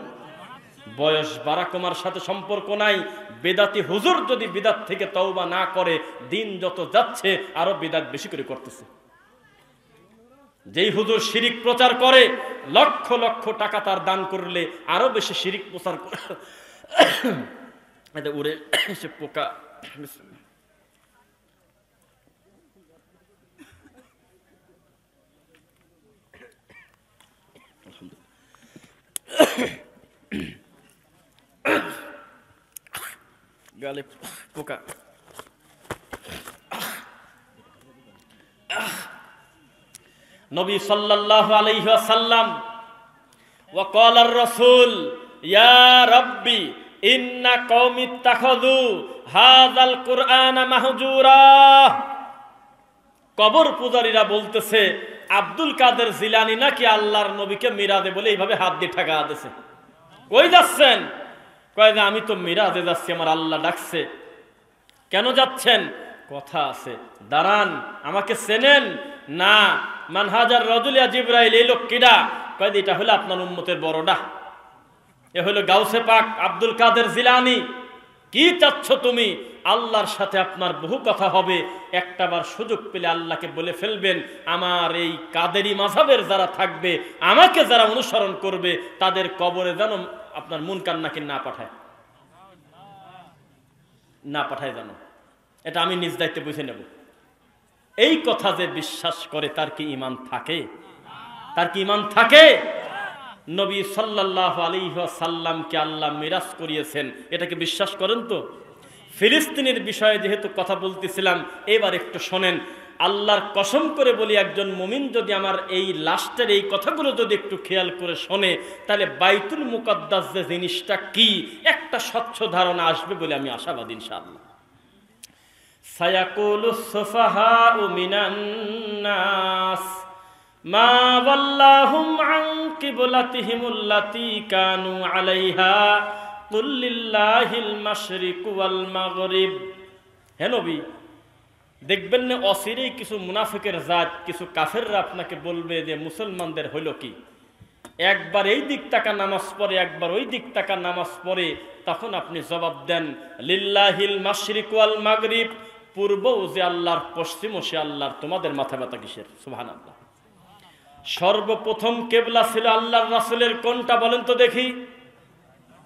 বয়স বাড়া কমার সাথে সম্পর্ক নাই। বেদাতি হুজুর যদি বিদাত থেকে তওবা না করে, দিন যত যাচ্ছে আরো বিদাত বেশি করে করতেছে। যেই হুজুর শিরিক প্রচার করে, লক্ষ লক্ষ টাকা তার দান করলে আরো বেশি শিরিক প্রচার করে। উড়ে সে পোকা। গালে পোকা। নবী সাল্লাল্লাহু আলাইহি ওয়াসাল্লাম ওয়া ক্বালার রাসূল ইয়া রাব্বি ইন্না কওমি ইত্তাখাযু হাযাল কুরআনা মাহজুরা। কবর পূজারীরা বলতেছে আব্দুল কাদের জিলানী নাকি আল্লাহর নবীকে মিরাজে বলে এইভাবে হাত দিয়ে ঠেকা দিয়েছে। কই যাচ্ছেন? কয় যে আমি তো মিরাজে যাচ্ছি, আমার আল্লাহ ডাকছে। কেন যাচ্ছেন? কথা আছে, দাঁড়ান, আমাকে চেনেন না? মানহাজার রাজুলিয়া জিবরাইল, এই লোক কিডা? কয় এটা হলো আপনার উম্মতের বড়ডা, এ হলো গাউসে পাক আব্দুল কাদের জিলানী। কি চাচ্ছ তুমি? আল্লাহর সাথে আপনার বহু কথা হবে, একটাবার সুযোগ পেলে আল্লাহকে বলে ফেলবেন আমার এই কাদেরি মাযহাবের যারা থাকবে, আমাকে যারা অনুসরণ করবে, তাদের কবরে যেন আপনার মুনকার নাকির না পাঠায়। না পাঠায় জানো, এটা আমি নিজ দায়িত্বে বুঝে নেব। এই কথা যে বিশ্বাস করে তার কি ঈমান থাকে? তার কি ঈমান থাকে? নবী সাল্লাল্লাহু আলাইহি ওয়াসাল্লামকে আল্লাহ মিরাজ করিয়েছেন, এটাকে বিশ্বাস করেন তো? ফিলিস্তিনের বিষয়ে যেহেতু কথা বলতেছিলাম, এবার একটু শোনেন। আল্লাহর কসম করে বলি, একজন মুমিন যদি আমার এই লাস্টের এই কথাগুলো যদি একটু খেয়াল করে শোনে, তাহলে বাইতুল মুকাদ্দাস যে জিনিসটা কি একটা স্বচ্ছ ধারণা আসবে বলে আমি আশাবাদী ইনশাআল্লাহ। সায়াকুলুস সুফাহাউ মিনান নাস মা ওয়াল্লাহুম আন কিবলাতিহিমুল্লাতী কানু আলাইহা কুল লিল্লাহিল মাশরিকু ওয়াল মাগরিব। হে নবী, দেখবেন না অচিরেই কিছু মুনাফিকের জাত, কিছু কাফেররা আপনাকে বলবে যে মুসলমানদের হইল কি, একবার এই দিক তাকা নামাজ পড়ে, একবার ওই দিক তাকা নামাজ পড়ে। তখন আপনি জবাব দেন লিল্লাহিল মাশরিকু ওয়াল মাগরিব, পূর্বও যে আল্লাহর, পশ্চিমও সে আল্লাহর, তোমাদের মাথা ব্যথা কিসের? সুবহানাল্লাহ। সর্বপ্রথম কেবলা ছিল আল্লাহর রাসূলের কোনটা বলেন তো দেখি?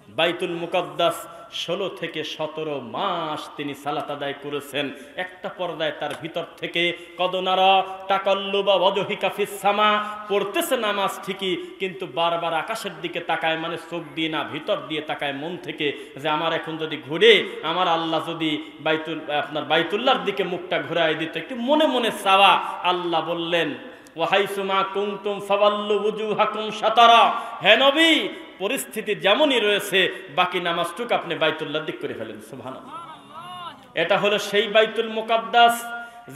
বাইতুল মুকাদ্দাস 16 থেকে 17 মাস তিনি সালাত আদায় করেছেন একটা পর্দায়। তার ভিতর থেকে কদনারা তাকাল্লুবা ওয়াজহিকা ফিস সামা, পড়তেছে নামাজ ঠিকই, কিন্তু বারবার আকাশের দিকে তাকায়, মানে চোখ দিয়ে না, ভিতর দিয়ে তাকায় মন থেকে, যে আমার এখন যদি ঘুরে আমার আল্লাহ যদি বাইতুল্লাহর দিকে মুখটা ঘুরায় দিত, একটু মনে মনে চাওয়া। আল্লাহ বললেন ওয়াহাইসুমা কুনতুম ফাওয়াল্লু ওয়ুজুহাকুম শাতারা, হে নবী, পরিস্থিতি যেমনই রয়েছে বাকি নামাজটুকু আপনি বাইতুল্লাহর দিক করে ফেলেন। সুবহানাল্লাহ। এটা হলো সেই বাইতুল মুকাদ্দাস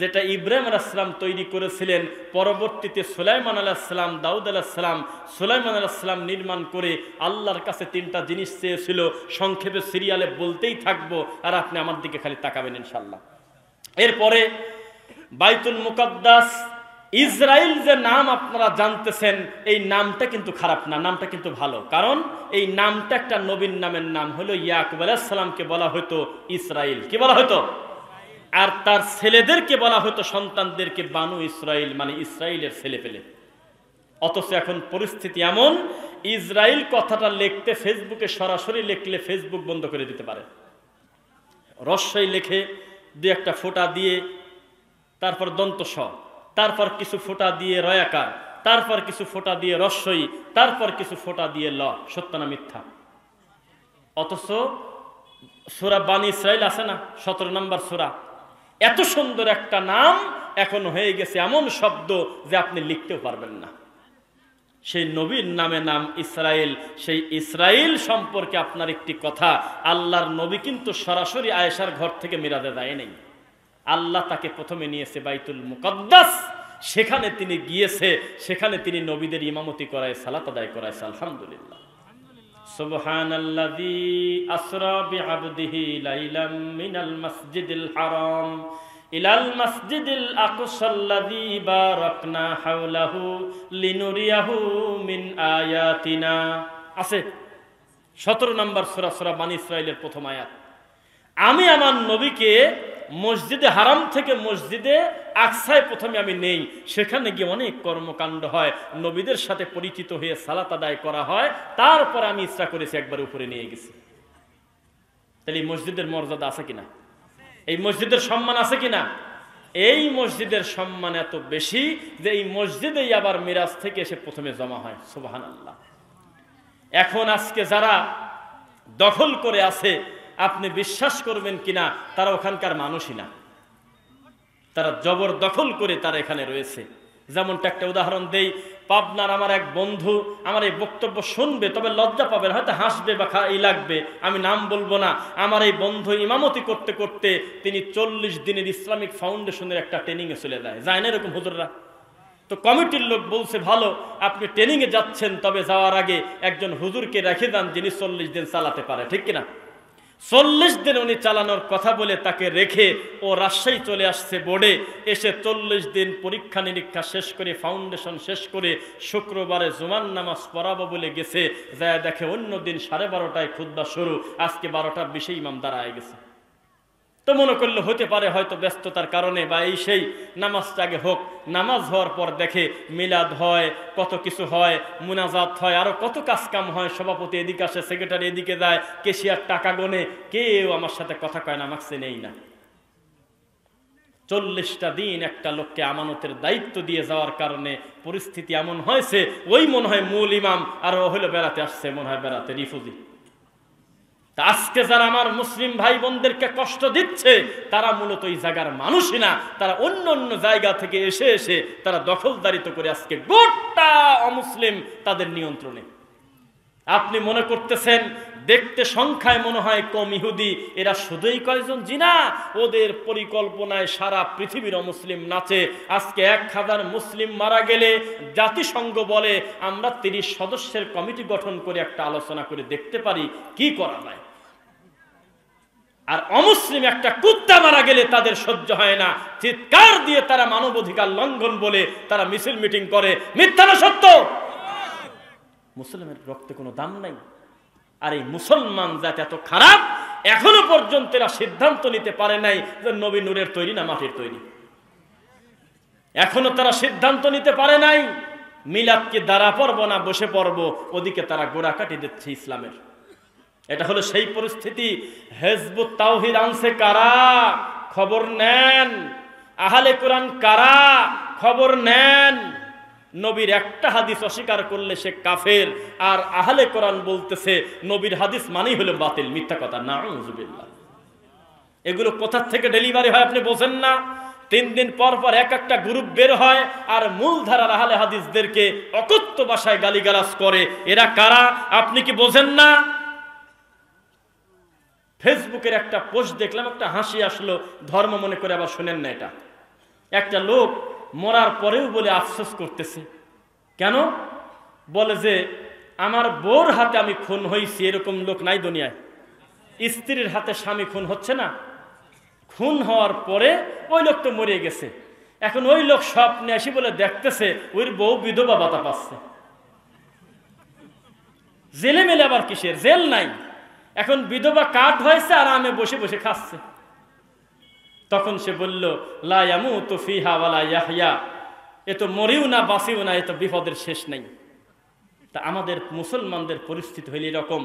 যেটা ইব্রাহিম আলাইহিস সালাম তৈরি করেছিলেন। পরবর্তীতে সুলাইমান আলাইহিস সালাম, দাউদ আলাইহিস সালাম, সুলাইমান আলাইহিস সালাম নির্মাণ করে আল্লাহর কাছে 3টা জিনিস চেয়েছিল। সংক্ষেপে সিরিয়ালে বলতেই থাকবো, আর আপনি আমার দিকে খালি তাকাবেন ইনশাআল্লাহ। এরপরে বাইতুল মুকাদ্দাস, ইসরাইল যে নাম আপনারা জানতেছেন, এই নামটা কিন্তু খারাপ না, নামটা কিন্তু ভালো। কারণ এই নামটা একটা নবীর নামের নাম হলো ইয়াকুব আলাইহিস সালামকে বলা হতো ইসরাইল, কি বলা হতো? আর তার ছেলেদেরকে বলা হতো, সন্তানদেরকে বানু ইসরাইল, মানে ইসরাইলের ছেলে পেলে। অথচ এখন পরিস্থিতি এমন, ইসরাইল কথাটা লিখতে ফেসবুকে সরাসরি লিখলে ফেসবুক বন্ধ করে দিতে পারে। রস্যই লেখে 2-1টা ফোঁটা দিয়ে, তারপর দন্ত স, তারপর কিছু ফোঁটা দিয়ে রয়াকার, তারপর কিছু ফোঁটা দিয়ে রস্যই, তারপর কিছু ফোঁটা দিয়ে ল, সত্য না মিথ্যা? অথচ সূরা বানী ইসরাইল আছে না, 17 নম্বর সূরা, এত সুন্দর একটা নাম এখন হয়ে গেছে এমন শব্দ যে আপনি লিখতেও পারবেন না। সেই নবীর নামে নাম ইসরাইল। সেই ইসরাইল সম্পর্কে আপনার একটি কথা, আল্লাহর নবী কিন্তু সরাসরি আয়েশার ঘর থেকে মিরাজে যায় নাই। আল্লাহ তাকে প্রথমে নিয়েছে বাইতুল মুকাদ্দাস, সেখানে তিনি গিয়েছে, সেখানে তিনি নবীদের ইমামতি করায়, সালাত আদায় করাইছে। আলহামদুলিল্লাহ। সুবহানাল্লাযী আসরা বিআবদিহি লাইলাম মিনাল মাসজিদিল হারাম ইলাল মাসজিদিল আকসাল্লাযী বারাকনা হাওলাহু লিনুরিয়াহু মিন আয়াতিনা। আছে 17 নম্বর সূরা, সূরা বানী ইসরাইলের প্রথম আয়াত। আমি আমার নবীকে মসজিদে হারাম থেকে মসজিদে আকসায় প্রথমে আমি নেই, সেখানে গিয়ে অনেক কর্মকাণ্ড হয়, নবীদের সাথে পরিচিত হয়ে সালাত আদায় করা হয়, তারপর আমি ইচ্ছা করেছি একবার উপরে নিয়ে গেছি। তাহলে এই মসজিদের মর্যাদা আছে কিনা? এই মসজিদের সম্মান আছে কিনা? এই মসজিদের সম্মান এত বেশি যে এই মসজিদেই আবার মিরাজ থেকে এসে প্রথমে জমা হয়। সুবহানাল্লাহ। এখন আজকে যারা দখল করে আছে, আপনি বিশ্বাস করবেন কিনা, তারা ওখানকার মানুষই না, তারা জবরদখল করে তারা এখানে রয়েছে। যেমনটা একটা উদাহরণ দেই, পাবনার আমার এক বন্ধু আমার এই বক্তব্য শুনবে, তবে লজ্জা পাবেন, হয়তো হাসবে বা এই লাগবে, আমি নাম বলবো না। আমার এই বন্ধু ইমামতি করতে করতে তিনি 40 দিনের ইসলামিক ফাউন্ডেশনের একটা ট্রেনিংয়ে চলে যায় না এরকম হুজুররা? তো কমিটির লোক বলছে, ভালো, আপনি ট্রেনিংয়ে যাচ্ছেন, তবে যাওয়ার আগে একজন হুজুরকে রেখে দেন যিনি 40 দিন চালাতে পারে, ঠিক কিনা? 40 দিন উনি চালানোর কথা বলে তাকে রেখে ও রাজশাহী চলে আসছে বোর্ডে। এসে 40 দিন পরীক্ষা নিরীক্ষা শেষ করে, ফাউন্ডেশন শেষ করে, শুক্রবারে জুমার নামাজ পড়াবো বলে গেছে, যায় দেখে অন্য দিন 12:30টায় খুতবা শুরু, আজকে 12:20 ইমাম দাঁড়ায় গেছে। তো মনে করলে হতে পারে হয়তো ব্যস্ততার কারণে বা এই সেই নামাজটা আগে হোক। নামাজ হওয়ার পর দেখে মিলাদ হয়, কত কিছু হয়, মুনাজাত হয়, আরো কত কাজ কাম হয়, সভাপতি এদিকে আসে, সেক্রেটারি এদিকে যায়, কেশিয়ার টাকা গনে, কেউ আমার সাথে কথা কয় না, আমাকে নেই না। 40টা দিন একটা লোককে আমানতের দায়িত্ব দিয়ে যাওয়ার কারণে পরিস্থিতি এমন হয়েছে, ওই মনে হয় মূল ইমাম আর ও হলো বেড়াতে আসছে, মনে হয় বেড়াতে রিফুজি। তা আজকে যারা আমার মুসলিম ভাই বোনদেরকে কষ্ট দিচ্ছে তারা মূলত এই জায়গার মানুষই না, তারা অন্য অন্য জায়গা থেকে এসে এসে তারা দখলদারিত্ব করে আজকে গোটা অমুসলিম তাদের নিয়ন্ত্রণে। আপনি মনে করতেছেন দেখতে সংখ্যায় মনে হয় কম ইহুদি, এরা শুধুই কয়জন? জি না, ওদের পরিকল্পনায় সারা পৃথিবীর অমুসলিম নাচে। আজকে 1000 মুসলিম মারা গেলে জাতিসংঘ বলে আমরা 30 সদস্যের কমিটি গঠন করে একটা আলোচনা করে দেখতে পারি কি করা যায়। আর অমুসলিম একটা কুত্তা মারা গেলে তাদের সহ্য হয় না, চিৎকার দিয়ে তারা মানবাধিকার লঙ্ঘন বলে তারা মিছিল মিটিং করে। মিথ্যা না সত্য? মুসলিমের রক্তে কোনো দাম নাই। আর এই মুসলমান জাতি এত খারাপ, এখনো পর্যন্ত এরা সিদ্ধান্ত নিতে পারে নাই যে নবী নূরের তৈরি না মাটির তৈরি। এখনো তারা সিদ্ধান্ত নিতে পারে নাই মিলাদকে দাঁড়া পড়বো না বসে পড়বো, ওদিকে তারা গোড়া কাটি দিচ্ছে ইসলামের। এটা হলো সেই পরিস্থিতি। হিজবুত তাওহীদ আনছে কারা? খবর নেন। আহলে কোরআন কারা? খবর নেন। নবীর একটা হাদিস অস্বীকার করলে সে কাফের, আর আহলে কোরআন বলতেছে নবীর হাদিস মানেই হলো বাতিল, মিথ্যা কথা। নাউযুবিল্লাহ। এগুলো কোথা থেকে ডেলিভারি হয় আপনি বোঝেন না? 3 দিন পর পর এক একটা গ্রুপ বের হয় আর মূলধারার আহলে হাদিসদেরকে অকথ্য ভাষায় গালিগালাজ করে। এরা কারা আপনি কি বোঝেন না? ফেসবুকের একটা পোস্ট দেখলাম, একটা হাসি আসলো, ধর্ম মনে করে আবার শুনেন না। এটা একটা লোক মরার পরেও বলে আফসোস করতেছে। কেন? বলে যে আমার বউর হাতে আমি খুন হয়েছি, এরকম লোক নাই দুনিয়ায়। স্ত্রীর হাতে স্বামী খুন হচ্ছে না, খুন হওয়ার পরে ওই লোক তো মরে গেছে, এখন ওই লোক স্বপ্নে আসি বলে দেখতেছে ওই বউ বিধবা ভাতা পাচ্ছে। জেলে মেলে আবার কিসের? জেল নাই, এখন বিধবা কাঠ হয়েছে আর আমি বসে বসে খাচ্ছে। তখন সে বলল লা ইয়ামুতু ফিহা ওয়ালা ইয়াহইয়া, এ তো মরিও না বাঁচিও না, এ তো বিপদের শেষ নাই। তা আমাদের মুসলমানদের পরিস্থিতি হইল এরকম।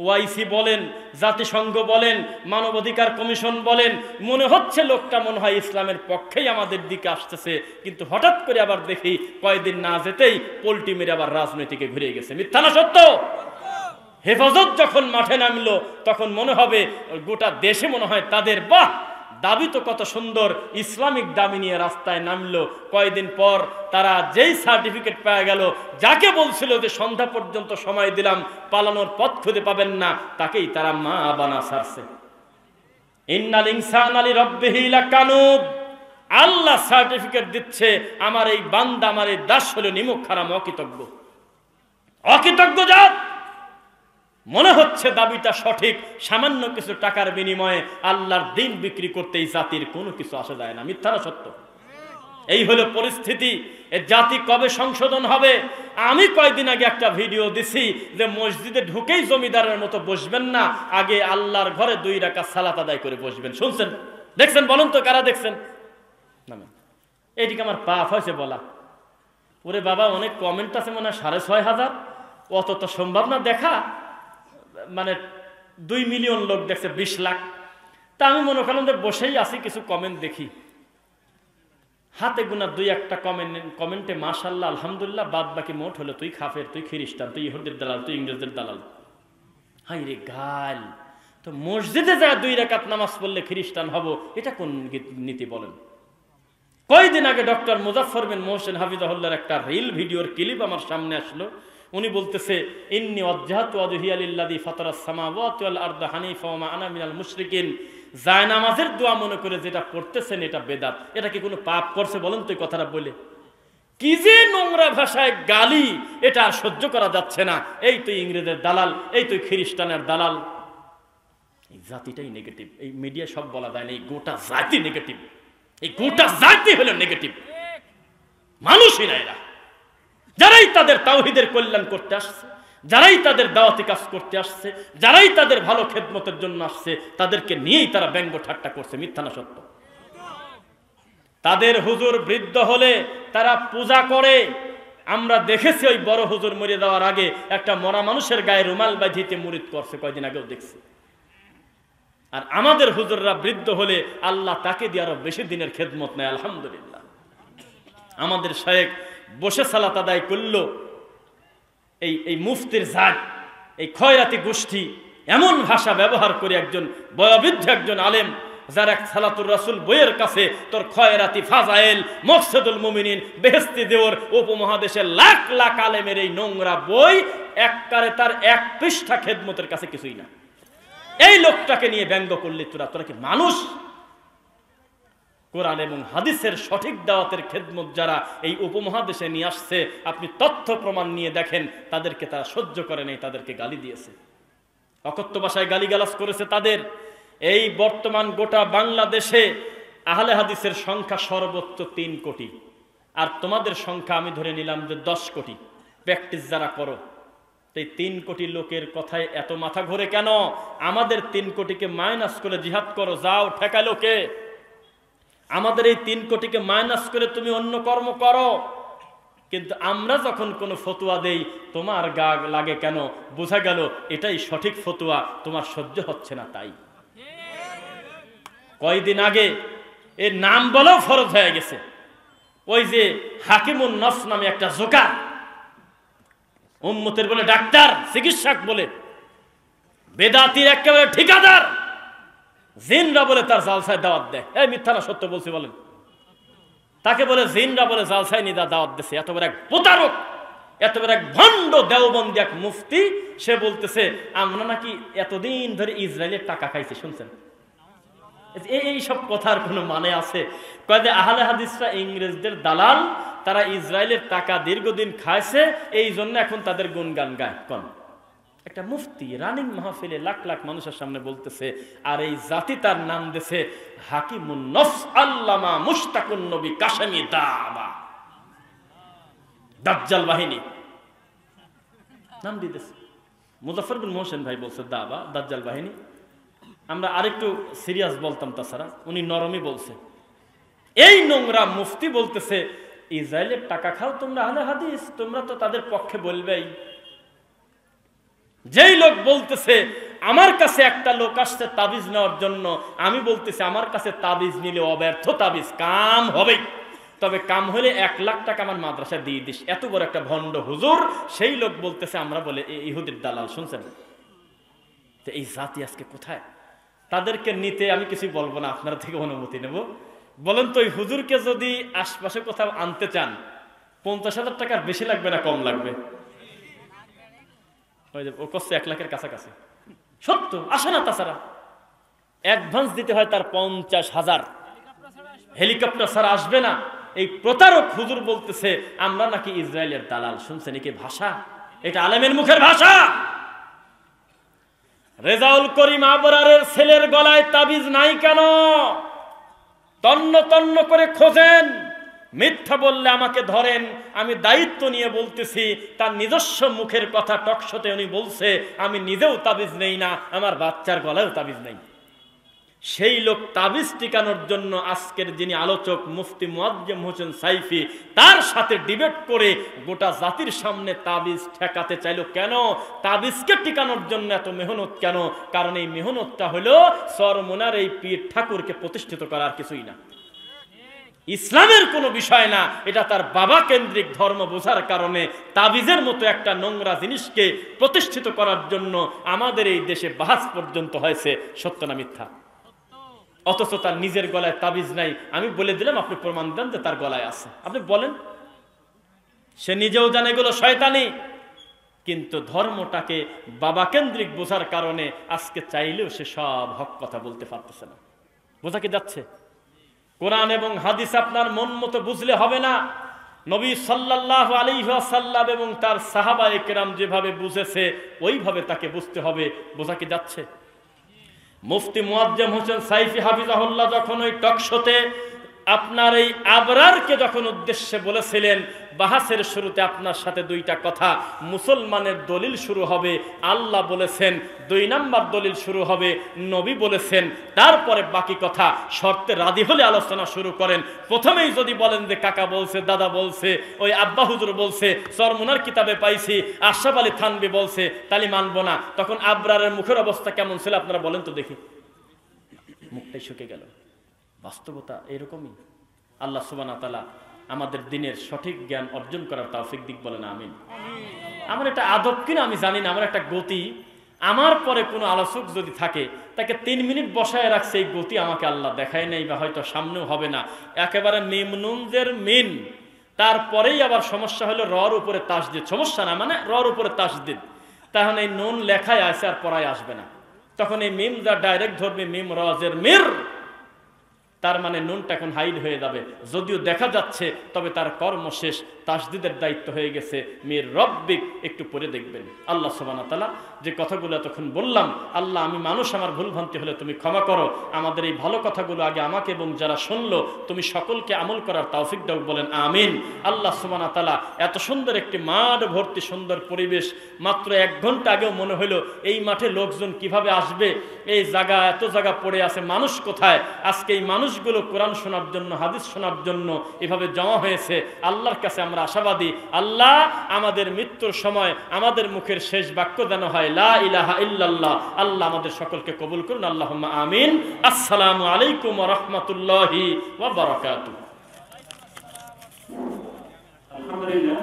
ওআইসি বলেন, জাতিসংঘ বলেন, মানবাধিকার কমিশন বলেন, মনে হচ্ছে লোকটা মনে হয় ইসলামের পক্ষেই আমাদের দিকে আসতেছে, কিন্তু হঠাৎ করে আবার দেখি কয়েকদিন না যেতেই পোল্টি মেরে আবার রাজনৈতিকে ঘুরে গেছে। মিথ্যা না সত্য? হেফাজত যখন মাঠে নামলো তখন মনে হবে গোটা দেশে মনে হয় তাদের বাহ দাবি তো কত সুন্দর, ইসলামিক দাবি নিয়ে রাস্তায় নামলো। কয়েকদিন পর তারা যেই সার্টিফিকেট পেয়ে গেল, যাকে বলছিল যে সন্ধ্যা পর্যন্ত সময় দিলাম পালানোর পথ খুঁজে পাবেন না, তাকেই তারা মা বানা ছাড়ছে। ইন্নাল ইনসানা লিরাব্বিহি লাকানুদ, আল্লাহ সার্টিফিকেট দিচ্ছে আমার এই বান্দা, আমার এই দাস হলো নিমুখ হারাম, অকৃতজ্ঞ, অকৃতজ্ঞ জাত। মনে হচ্ছে দাবিটা সঠিক, সামান্য কিছু টাকার বিনিময়ে আল্লাহর দিন বিক্রি করতে এই জাতির কোনো কিছু আসা যায় না। মিথ্যা না সত্য? এই হলো পরিস্থিতি। এ জাতি কবে সংশোধন হবে? আমি কয়েকদিন আগে একটা ভিডিও দিছি যে মসজিদে ঢুকেই জমিদারের মতো বসবেন না, আগে আল্লাহর ঘরে 2 রাকাত সালাত আদায় করে বসবেন। শুনছেন? দেখছেন? বলুন তো কারা দেখছেন? না, এইদিকে আমার পাপ হয়েছে বলা। ওরে বাবা, অনেক কমেন্ট আছে মনে হয় 6500, অত তো সম্ভব না দেখা। মানে 2 মিলিয়ন লোক দেখছে, 20 লাখ। তা আমি মনে করলাম যে বসেই আছি, কিছু কমেন্ট দেখি। হাতে গোনা 2-1টা কমেন্টে মাশাআল্লাহ আলহামদুলিল্লাহ, বাদ বাকি মোট হলো তুই কাফের, তুই খ্রিস্টান, তুই ইহুদির দালাল, তুই ইংরেজদের দালাল। হাই রে গাল! তো মসজিদে যায় 2 রাকাত নামাজ পড়লে খ্রিস্টান হব, এটা কোন নীতি বলেন? কয়েকদিন আগে ডক্টর মুজাফফর বিন মোহসেন হাফিজাহুল্লাহর একটা রিল ভিডিওর ক্লিপ আমার সামনে আসলো। উনি বলতেছে ইন্নী ওয়াজজাহতু ওয়াজহিয়া লিল্লাযী ফাতারাস সামাওয়াতি ওয়াল আরদা হানিফা ওয়া মা আনা মিনাল মুশরিকিন। জায়নামাজের দোয়া মনে করে যেটা পড়তেছেন এটা বেদাত। এটা কি কোনো পাপ করছে বলেন তো? এই কথাটা বলে কি যে নোংরা ভাষায় গালি, এটা আর সহ্য করা যাচ্ছে না। এই তুই ইংরেজের দালাল, এই তুই খ্রিস্টানের দালাল। এই জাতিটাই নেগেটিভ। এই মিডিয়া সব বলা যায় না, এই গোটা জাতি নেগেটিভ। এই গোটা জাতি হলো নেগেটিভ, মানুষই না এরা। যারাই তাদের তাওহীদের কল্যাণ করতে আসছে, যারাই তাদের দাওয়াতি কাজ করতে আসছে, যারাই তাদের ভালো খেদমতের জন্য আসছে, তাদেরকে নিয়েই তারা ব্যঙ্গ ঠাট্টা করছে। মিথ্যা না সত্য? তাদের হুজুর বৃদ্ধ হলে তারা পূজা করে। আমরা দেখেছি ওই বড় হুজুর মরে যাওয়ার আগে একটা মরা মানুষের গায়ে রুমাল বাঁধিতে মুরিদ করছে, কয়দিন আগেও দেখছি। আর আমাদের হুজুররা বৃদ্ধ হলে আল্লাহ তাকে দিয়ে আরো বেশি দিনের খেদমত নেয়। আলহামদুলিল্লাহ। আমাদের শায়েখ বসে সালাত আদায় করলো, এই মুফতির জাত, এই খয়রাতি গোষ্ঠী এমন ভাষা ব্যবহার করে একজন বয়োবৃদ্ধ একজন আলেম, যার এক সালাতুর রাসূল বইয়ের কাছে তোর খয়রাতি ফাজাইল মকসদুল মুমিনিন বেহেশতি দেওর উপমহাদেশের লাখ লাখ আলেমের এই নোংরা বই এককারে তার এক পৃষ্ঠা খেদমতের কাছে কিছুই না। এই লোকটাকে নিয়ে ব্যঙ্গ করলি তোরা কি মানুষ? কোরআন এবং হাদিসের সঠিক দাওয়াতের খেদমত যারা এই উপমহাদেশে নিয়ে আসছে, আপনি তথ্য প্রমাণ নিয়ে দেখেন, তাদেরকে তারা সহ্য করে নেই, তাদেরকে গালি দিয়েছে, অকথ্য ভাষায় গালিগালাজ করেছে তাদের। এই বর্তমান গোটা বাংলাদেশে আহলে হাদিসের সংখ্যা সর্বোচ্চ 3 কোটি, আর তোমাদের সংখ্যা আমি ধরে নিলাম যে 10 কোটি। প্র্যাকটিস যারা করো, এই 3 কোটি লোকের কথায় এত মাথা ঘোরে কেন? আমাদের 3 কোটিকে মাইনাস করে জিহাদ করো, যাও ঠেকালো কে? আমাদের এই 3 কোটিকে মাইনাস করে তুমি অন্য কর্ম করো। কিন্তু আমরা যখন কোনো ফতোয়া দেই, তোমার গা লাগে কেন? বোঝা গেল এটাই সঠিক ফতোয়া, তোমার সহ্য হচ্ছে না তাই। কয়দিন আগে এর নাম বলাও ফরজ হয়ে গেছে, ওই যে হাকিমুন নফস নামে একটা জোকার, উম্মতের বলে ডাক্তার, চিকিৎসক বলে, বেদাতির একেবারে ঠিকাদার, জিনরা বলে তার জালসায় দাওয়াত দেয়। এই মিথ্যা না সত্য বলছি বলেন? তাকে বলে জিনরা বলে জালসায় নিদা দাওয়াত দিচ্ছে। এত বড় এক প্রতারক, এত বড় এক ভণ্ড দেওবন্দি এক মুফতি, সে বলতেছে আমরা নাকি এতদিন ধরে ইসরায়েলের টাকা খাইছি। শুনছেন? এই সব কথার কোনো মানে আছে? কয় যে আহলে হাদিসরা ইংরেজদের দালাল, তারা ইসরায়েলের টাকা দীর্ঘদিন খাইছে, এই জন্য এখন তাদের গুণগান গায়। কোন একটা মুফতি রানিং মাহফিলে লাখ লাখ মানুষের সামনে বলতেছে, আর এই জাতি তার নাম দিয়েছে হাকিমুন নফস আল্লামা মুশতাকুন নবী কাশেমি দাবা, দাজ্জাল বাহিনী নাম দিতেছে। মুজাফফর বিন মোহসেন ভাই বলছে দাবা, দাজ্জাল বাহিনী। আমরা আরেকটু সিরিয়াস বলতাম, তাছাড়া উনি নরমই বলছে। এই নোংরা মুফতি বলতেছে ইসরায়েলের টাকা খাও তোমরা আহলে হাদিস, তোমরা তো তাদের পক্ষে বলবেই। যেই লোক বলতেছে আমার কাছে একটা লোক আসছে তাবিজ নেওয়ার জন্য, আমি বলতেছি আমার কাছে তাবিজ নিলে অব্যর্থ তাবিজ, কাম হবে, তবে কাম হলে 1 লাখ টাকা আমার মাদ্রাসায় দিয়ে দিস, এত বড় একটা ভণ্ড হুজুর। সেই লোক বলতেছে আমরা বলে ইহুদির দালাল। শুনছেন? তো এই জাতি আজকে কোথায়? তাদেরকে নিতে আমি কিছু বলবো না, আপনারা থেকে অনুমতি নেব। বলেন তো ওই হুজুরকে যদি আশপাশে কোথাও আনতে চান, 50,000 টাকার বেশি লাগবে না কম লাগবে? ও করছে 1 লাখের কাছাকাছি। সত্য আসে না, তাছাড়া অ্যাডভান্স দিতে হয় তার 50,000, হেলিকপ্টার ছাড়া আসবে না। এই প্রতারক হুজুর বলতেছে আমরা নাকি ইসরায়েলের দালাল। শুনছেন কি ভাষা? এটা আলেমের মুখের ভাষা। রেজাউল করিম আবরারের ছেলের গলায় তাবিজ নাই কেন? তন্ন তন্ন করে খোঁজেন, মিথ্যা বললে আমাকে ধরেন। আমি দায়িত্ব নিয়ে বলতেছি, তার নিজস্ব মুখের কথা টকশোতে উনি বলছে আমি নিজেও তাবিজ নেই না, আমার বাচ্চার গলায়ও তাবিজ নেই। সেই লোক তাবিজ টিকানোর জন্য আজকের যিনি আলোচক মুফতি মুআজ্জম হোসেন সাইফি, তার সাথে ডিবেট করে গোটা জাতির সামনে তাবিজ ঠেকাতে চাইল কেন? তাবিজকে টিকানোর জন্য এত মেহনত কেন? কারণ এই মেহনতটা হলো সরমুনার এই পীর ঠাকুরকে প্রতিষ্ঠিত করার, কিছুই না, ইসলামের কোনো বিষয় না। এটা তার বাবা কেন্দ্রিক ধর্ম বোঝার কারণে তাবিজের মতো একটা নোংরা জিনিসকে প্রতিষ্ঠিত করার জন্য আমাদের এই দেশে বাহাস পর্যন্ত হয়েছে। সত্য না মিথ্যা? অথচ তার নিজের গলায় তাবিজ নাই। আমি বলে দিলাম, আপনি প্রমাণ দেন যে তার গলায় আছে, আপনি বলেন। সে নিজেও জানে এগুলো শয়তানি, কিন্তু ধর্মটাকে বাবা কেন্দ্রিক বোঝার কারণে আজকে চাইলেও সে সব হক কথা বলতে পারতেছে না। বোঝা কি যাচ্ছে? কোরআন এবং হাদিস আপনার মন মতো বুঝলে হবে না। নবী সাল্লাল্লাহু আলাইহি ওয়াসাল্লাম এবং তার সাহাবায়ে কেরাম যেভাবে বুঝেছে ওইভাবে তাকে বুঝতে হবে। বোঝা কি যাচ্ছে? মুফতি মুআজ্জম হোসেন সাইফি হাফিজাহুল্লাহ যখন ওই টকশোতে আপনার এই আবরারকে যখন উদ্দেশ্যে বলেছিলেন বাহাসের শুরুতে আপনার সাথে দুইটা কথা, মুসলমানের দলিল শুরু হবে আল্লাহ বলেছেন, 2 নাম্বার দলিল শুরু হবে নবী বলেছেন, তারপরে বাকি কথা শর্তে রাজি হলে আলোচনা শুরু করেন। প্রথমেই যদি বলেন যে কাকা বলছে, দাদা বলছে, ওই আব্বা হুজুর বলছে, সরমুনার কিতাবে পাইছি, আশরাফ আলী থানভী বলছে, তালি মানবো না, তখন আবরারের মুখের অবস্থা কেমন ছিল আপনারা বলেন তো দেখি। মুখটাই শুকে গেল। বাস্তবতা এরকমই। আল্লাহ সুবহানাহু ওয়া তাআলা আমাদের দিনের সঠিক জ্ঞান অর্জন করার তৌফিক দিক, বলেন আমিন। আমার একটা আদব কিনা আমি জানি না, আমার একটা গতি, আমার পরে কোনো আলোচক যদি থাকে তাকে 3 মিনিট বসায় রাখছে, এই গতি আমাকে আল্লাহ দেখায় নাই, বা হয়তো সামনেও হবে না। একেবারে মিম নুনজের মিন, তারপরেই আবার সমস্যা হলো রর উপরে তাসদিদ, সমস্যা না মানে রর উপরে তাসদিদ, তাহলে এই নুন লেখায় আছে আর পড়ায় আসবে না, তখন এই মিম যা ডাইরেক্ট ধরবে মিম রজের মির, তার মানে নুনটা এখন হাইড হয়ে যাবে, যদিও দেখা যাচ্ছে, তবে তার কর্ম শেষ, তাসদিদের দায়িত্ব হয়ে গেছে মির রব্বিক। একটু পরে দেখবেন আল্লাহ সুবহানাহু ওয়া তাআলা যে কথাগুলো এতক্ষণ বললাম, আল্লাহ আমি মানুষ, আমার ভুলভ্রান্তি হলে তুমি ক্ষমা করো, আমাদের এই ভালো কথাগুলো আগে আমাকে এবং যারা শুনলো তুমি সকলকে আমল করার তৌফিক দাও, বলেন আমিন। আল্লাহ সুবহানাহু ওয়া তাআলা এত সুন্দর একটি মাঠ ভর্তি সুন্দর পরিবেশ, মাত্র 1 ঘন্টা আগেও মনে হলো এই মাঠে লোকজন কিভাবে আসবে, এই জায়গা এত জায়গা পড়ে আছে, মানুষ কোথায়? আজকে এই মানুষগুলো কোরআন শোনার জন্য, হাদিস শোনার জন্য এভাবে জমা হয়েছে। আল্লাহর কাছে আমরা আশাবাদী, আল্লাহ আমাদের মৃত্যুর সময় আমাদের মুখের শেষ বাক্য যেন হয় লা ইলাহা ইল্লাল্লাহ। আল্লাহ আমাদের সকলকে কবুল করুন, আল্লাহুম্মা আমিন। আসসালামু আলাইকুম ওয়া রাহমাতুল্লাহি ওয়া বারাকাতুহু। আলহামদুলিল্লাহ।